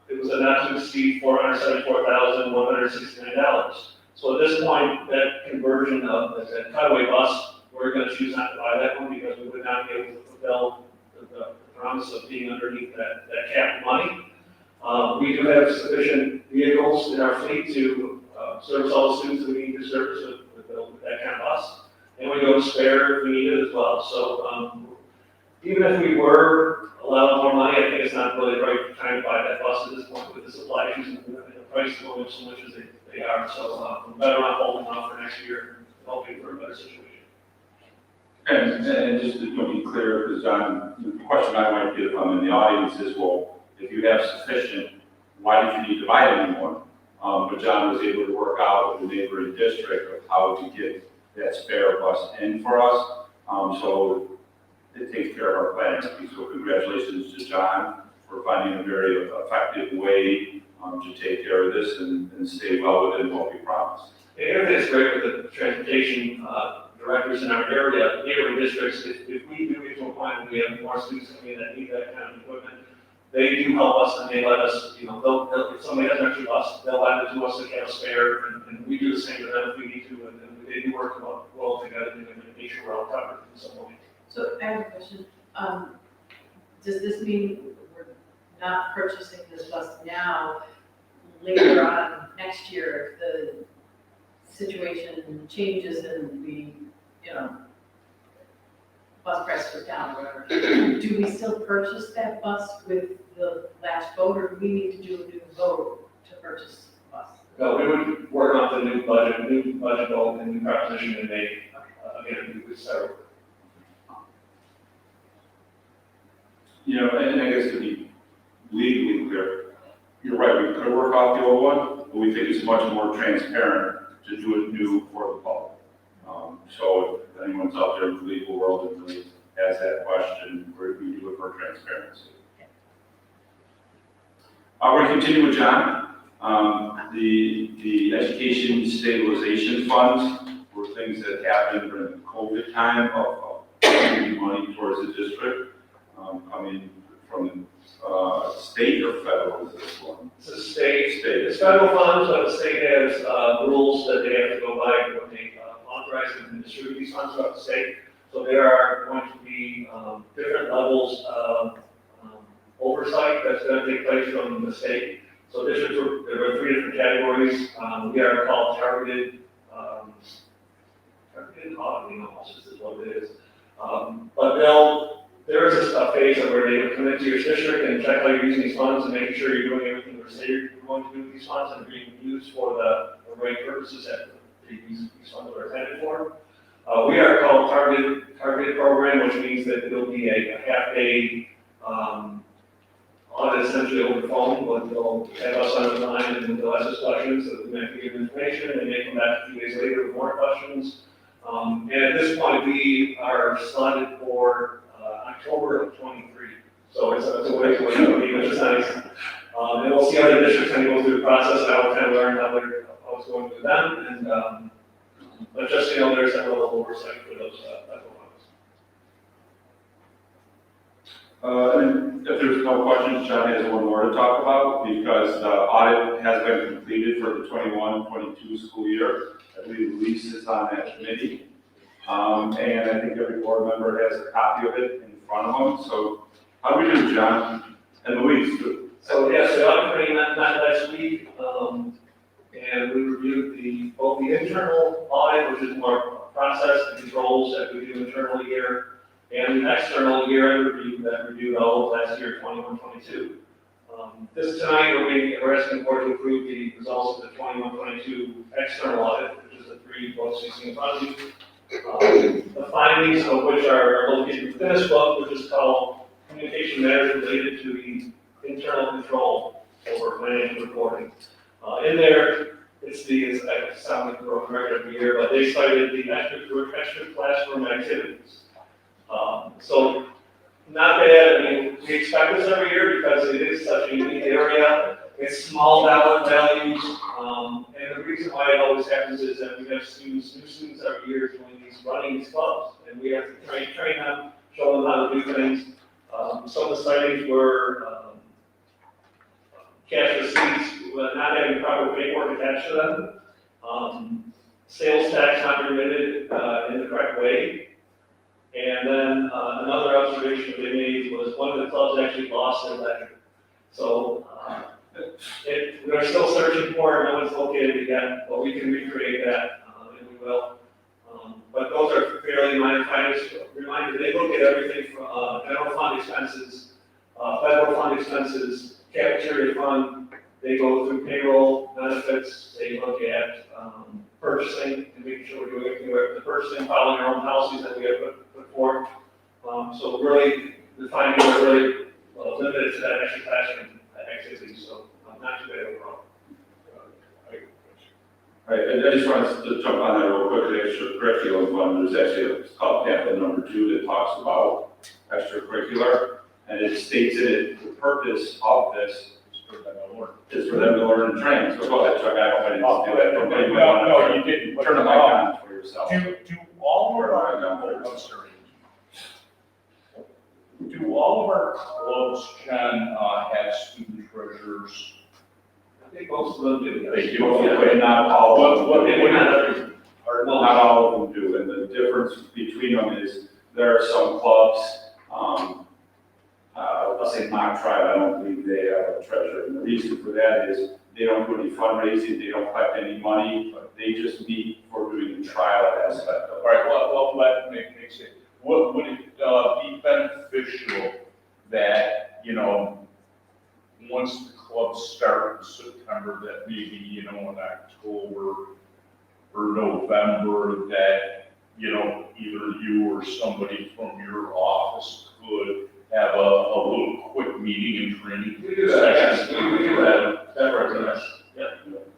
it was a not to exceed $474,169. So at this point, that conversion of that cutaway bus, we're going to choose not to buy that one because we would not be able to fulfill the promise of being underneath that cap money. We do have sufficient vehicles in our fleet to service all the students that we need to service with that kind of bus. And we go to spare if we need it as well. So even if we were allowed more money, I think it's not really the right time to buy that bus at this point with the supply issues and the price going up so much as they are. So we're better off holding off for next year and hoping for a better situation. And just to be clear, because John, the question I might get from in the audience is, well, if you have sufficient, why did you need to buy a new one? But John was able to work out with the neighboring district of how to get that spare bus in for us. So it takes care of our planning. So congratulations to John for finding a very effective way to take care of this and stay well within what we promised. Yeah, everything's great with the transportation directors in our area, neighboring districts. If we do get to a point where we have more students coming in that need that kind of equipment, they do help us and they let us, they'll, if somebody has an extra bus, they'll add it to us to have a spare, and we do the same to them if we need to, and they do work well together and make sure we're all covered in some way. So I have a question. Does this mean we're not purchasing this bus now, later on next year, if the situation changes and we, bus price goes down or whatever, do we still purchase that bus with the last vote, or do we need to do a new vote to purchase the bus? No, we would work on the new budget vote and new proposition in May. Again, we would start. And I guess to be legally clear, you're right, we could work off the old one, but we think it's much more transparent to do it new for the public. So if anyone's out there in the legal world that really has that question, we do it for transparency. We're going to continue with John. The education stabilization funds were things that happened during the COVID time of giving money towards the district, coming from state or federal is this one? It's a state, State. it's federal funds, but the state has, rules that they have to go by when they, authorize and distribute these funds throughout the state. So there are going to be, different levels of, oversight that's gonna take place from the state. So districts, there are 3 different categories. We are called targeted auditing almost is what it is. But there is a phase where they would come into your district and check how you're using these funds and making sure you're doing everything you say you're going to do with these funds and being used for the right purposes that these funds are intended for. We are called targeted program, which means that it'll be a half-day audit essentially over the phone, but they'll have us on the line and they'll ask us questions, so we might give information, and they may come back a few days later with more questions. And at this point, we are slotted for October of '23. So it's a way to wait, which is nice. And we'll see how the districts kind of go through the process, and I'll kind of learn how it's going with them. And but just, there's that level of oversight for those federal funds. And if there's no questions, John has one more to talk about because the audit has been completed for the 21-22 school year. I believe Luis is on that committee. And I think every board member has a copy of it in front of them. So how do we do, John? And Luis, too. So yes, the audit committee met last week, and we reviewed both the internal audit, which is more process and controls that we do internally here, and the external year-end review that reviewed all of last year, 21-22. This tonight, we're asking the board to approve the results of the 21-22 external audit, which is the 3 books you see in front of you. The findings of which are located within this book, which is called Communication Matters Related to the Internal Control over Financial Reporting. In there, I sound like a broken record every year, but they cited the extra classroom activities. So not bad. I mean, we expect this every year because it is such a unique area. It's small dollar values, and the reason why it always happens is that we have new students every year running these clubs, and we have to train them, show them how to do things. Some of the sightings were cash receipts not having proper paperwork attached to them, sales tax not remitted in the correct way. And then another observation they made was one of the clubs actually lost their ledger. So we're still searching for it, no one's located it yet, but we can recreate that, and we will. But those are fairly minor findings. Reminder, they look at everything from general fund expenses, federal fund expenses, cafeteria fund. They go through payroll, benefits. They look at purchasing and making sure we're doing everything with the purchasing, following our own policies that we have put forth. So really, the findings are really limited to that extra classroom activity. So not too bad overall. Right, and I just wanted to jump on that real quick, the extracurricular fund, there's actually a called pamphlet number 2 that talks about extracurricular, and it states in it, the purpose of this is for them to learn and train. So go ahead, Chuck, I hope I didn't do that. No, you didn't. Turn the mic on for yourself. Do all of our clubs, John, have student treasurers? I think most of them do. They do, but not all of them. Not all of them do, and the difference between them is there are some clubs, let's say mock tribe, I don't believe they have a treasurer, and the reason for that is they don't do any fundraising, they don't collect any money, but they just meet for doing the trial aspect of it. All right, well, let me make it. Would it be beneficial that, once the clubs start in September, that maybe, in October or November, that, either you or somebody from your office could have a little quick meeting and training? We do that, yes. We do that. That represents. Yeah.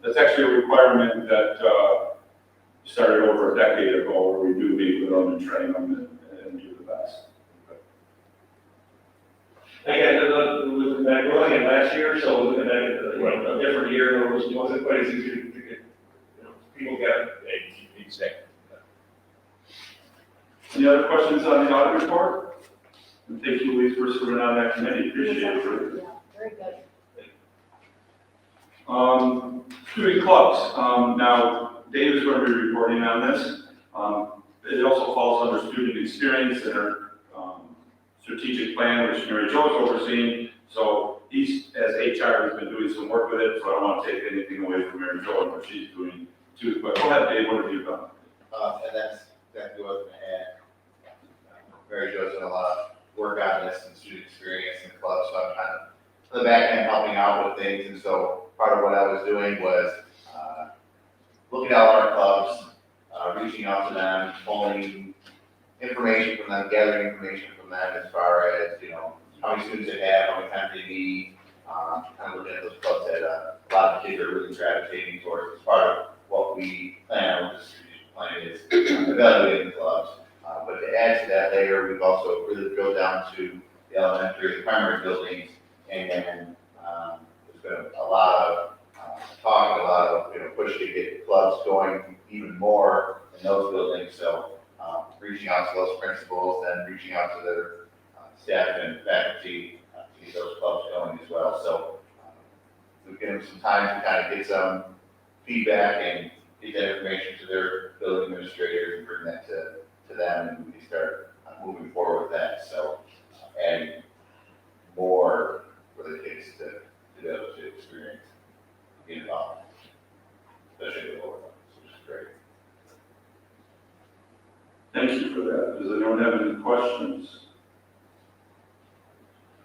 That's actually a requirement that started over a decade ago, where we do meet with them and train them and do the best. Again, with the looking back, we're looking at last year, so looking back at a different year, it wasn't quite as easy to get, people got. Exactly. Any other questions on the audit report? And thank you, Louise, for serving on that committee, appreciate it. Yeah, very good. Student clubs, now Dave is going to be reporting on this. It also falls under student experience and our strategic plan, which Mary Jo is overseeing. So he's, as HR, has been doing some work with it, so I don't want to take anything away from Mary Jo and what she's doing too. But go ahead, Dave, what have you done? And that's exactly what I was gonna add. Mary Jo's done a lot of work on this and student experience in the club, so I'm kind of on the back end helping out with things. And so part of what I was doing was looking at all our clubs, reaching out to them, pulling information from them, gathering information from them as far as, how many students they have, how many times they need, kind of looking at those clubs that a lot of kids are really gravitating towards. As part of what we plan on with the strategic plan is evaluating the clubs. But to add to that layer, we've also really drilled down to the elementary, the primary buildings, and there's been a lot of talk, a lot of push to get clubs going even more in those buildings. So reaching out to those principals and reaching out to their staff and faculty to get those clubs going as well. So we've given them some time to kind of get some feedback and get that information to their building administrators and bring that to them, and we can start moving forward with that. So adding more for the kids to be able to experience, get involved, especially the lower ones, which is great. Thank you for that. Does anyone have any questions?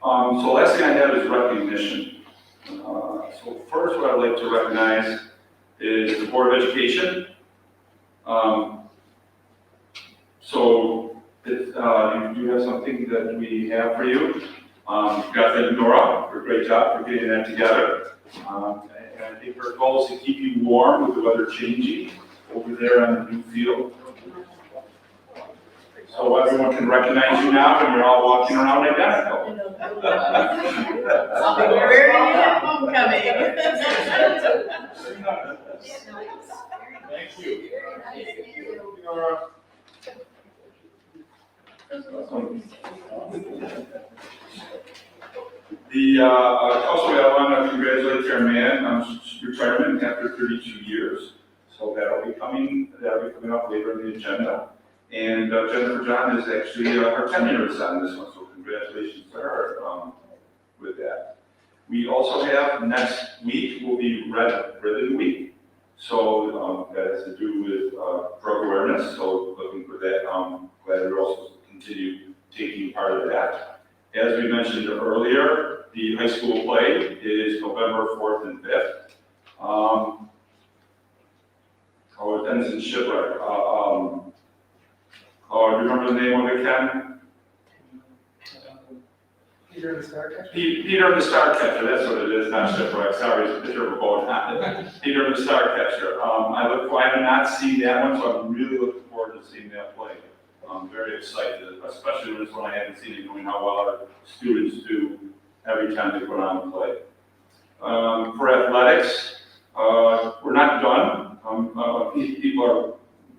So last thing I have is recognition. So first, what I'd like to recognize is the Board of Education. So you do have something that we have for you. You've got to thank Nora for a great job for getting that together. And I think her goal is to keep you warm with the weather changing over there on the new field. So everyone can recognize you now and you're all walking around identical. We're wearing it at homecoming. Thank you. Also, I want to congratulate your man on retirement after 32 years. So that'll be coming up later in the agenda. And Jennifer John is actually her 10 years on this one, so congratulations to her with that. We also have next week will be Red Ribbon Week. So that has to do with drug awareness. So looking for that. Glad we also continue taking part of that. As we mentioned earlier, the high school play is November 4th and 5th. It ends in Shipwreck. Do you remember the name of it, Ken? Peter and the Starcatcher? Peter and the Starcatcher, that's what it is, not Shipwreck. Sorry, it's a picture of a boat. Peter and the Starcatcher. I have not seen that one, so I'm really looking forward to seeing that play. I'm very excited, especially when it's one I haven't seen, knowing how well our students do every time they put on a play. For athletics, we're not done. People are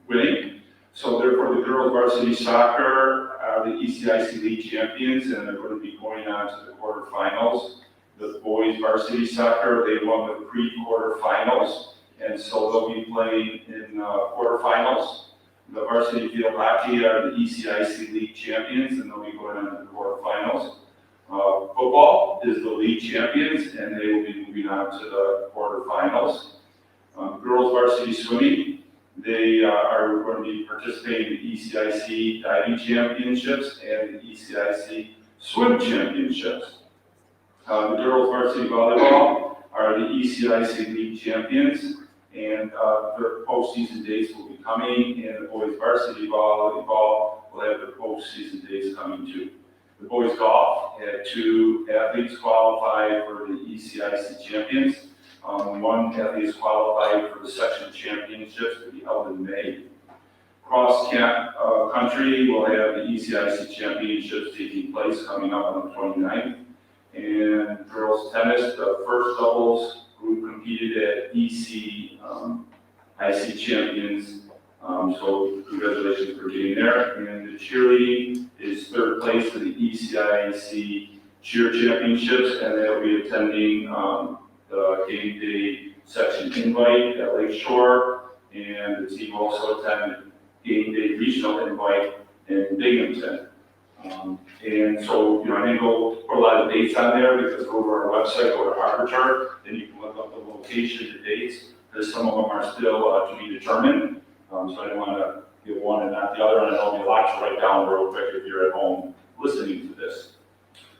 winning. So therefore, the girls varsity soccer are the ECIC League champions, and they're going to be going on to the quarterfinals. The boys varsity soccer, they won the pre-quarterfinals, and so they'll be playing in quarterfinals. The varsity field hockey are the ECIC League champions, and they'll be going on to the quarterfinals. Football is the league champions, and they will be moving on to the quarterfinals. Girls varsity swimming, they are going to be participating in the ECIC diving championships and the ECIC swim championships. The girls varsity volleyball are the ECIC league champions, and their postseason dates will be coming, and the boys varsity volleyball will have their postseason dates coming too. The boys golf had 2 athletes qualify for the ECIC champions. One athlete is qualified for the section championships to be held in May. Cross country will have the ECIC championships taking place coming up on the 29th. And then girls tennis, the first doubles group competed at EC, IC champions. So congratulations for getting there. And the cheerleading is third place in the ECIC cheer championships, and they'll be attending the game day section invite at Lake Shore, and the team also attended game day regional invite in Binghamton. And so, I didn't go put a lot of dates on there because go to our website, go to Arbiter, then you can look up the location, the dates, because some of them are still to be determined. So I didn't want to get one and not the other, and it'll be a lot to write down real quick if you're at home listening to this.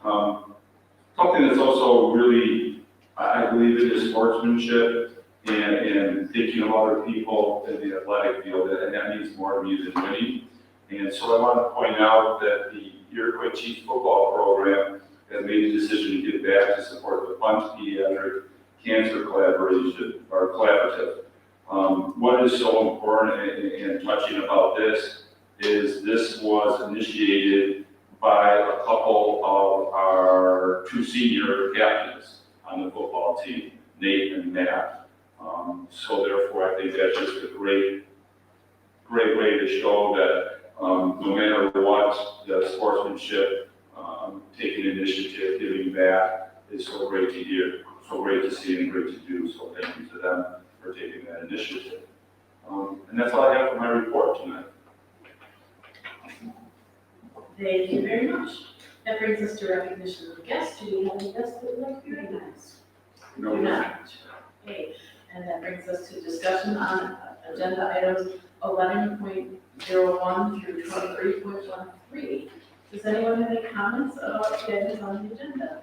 Something that's also really, I believe it is sportsmanship and thinking of other people in the athletic field, and that means more to me than winning. And so I want to point out that the Iroquois Chiefs football program has made a decision to give back to support the Punch Pediatric Cancer Collaboration, or collaborative. What is so important and touching about this is this was initiated by a couple of our two senior captains on the football team, Nate and Matt. So therefore, I think that's just a great way to show that no matter what, the sportsmanship, taking initiative, giving back is so great to hear, so great to see and great to do. So thank you to them for taking that initiative. And that's all I have for my report tonight. Thank you very much. That brings us to recognition of the guests. Do we have any guests that would like to be recognized? No. Do not. Okay, and that brings us to discussion on agenda items 11.01 through 23.13. Does anyone have any comments about the items on the agenda?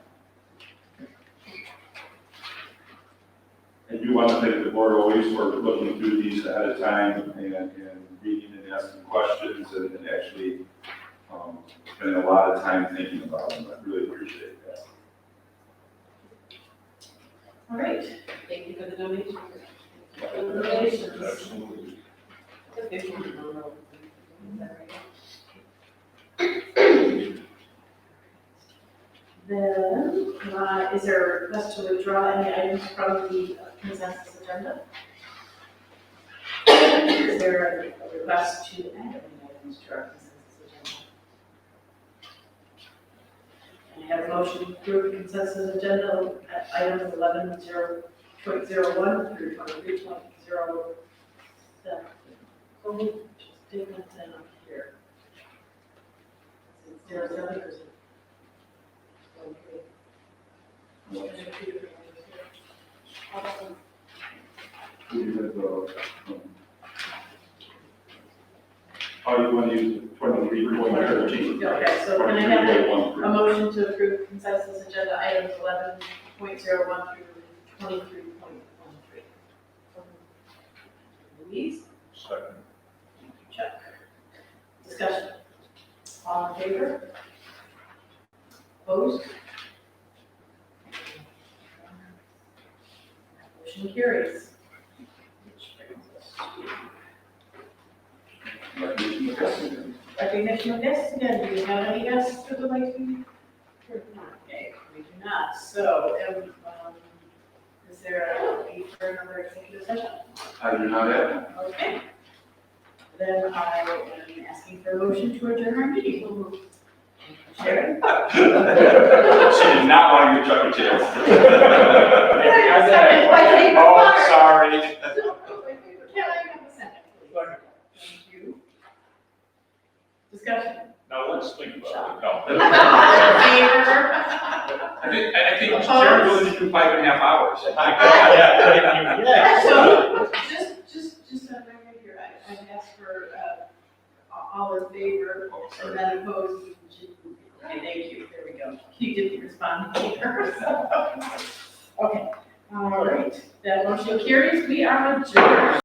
I do want to thank the board always for looking through these ahead of time and reading and asking questions and actually spending a lot of time thinking about them. I really appreciate that. All right, thank you for the donation. Donations. Absolutely. Then, is there a request to withdraw any items from the consensus agenda? Is there a request to add any items to our consensus agenda? And I have a motion to approve the consensus agenda at items 11.0.01 through 23.07. Just take that down here. Is it 07 or is it? How you want to use 23.13? Okay, so can I have a motion to approve consensus agenda items 11.01 through 23.13? Louise? Second. Chuck? Discussion? All in favor? Opposed? Motion carries. Which brings us to recognition of guests again. Do we have any guests that would like to be? Okay, we do not. So, is there a need for another executive session? I do not have. Okay. Then I am asking for a motion to adjourn our meeting. Sharon? She did not want to get Chuck a chance. Oh, sorry. Can I have a second, please? Thank you. Discussion. Now let's think about it. No. Favor? I think Sharon goes into 5.5 hours. So, just a record here, I asked for, all in favor, and then opposed. Okay, thank you, there we go. You didn't respond either, so. Okay, all right, that motion carries, we are adjourned.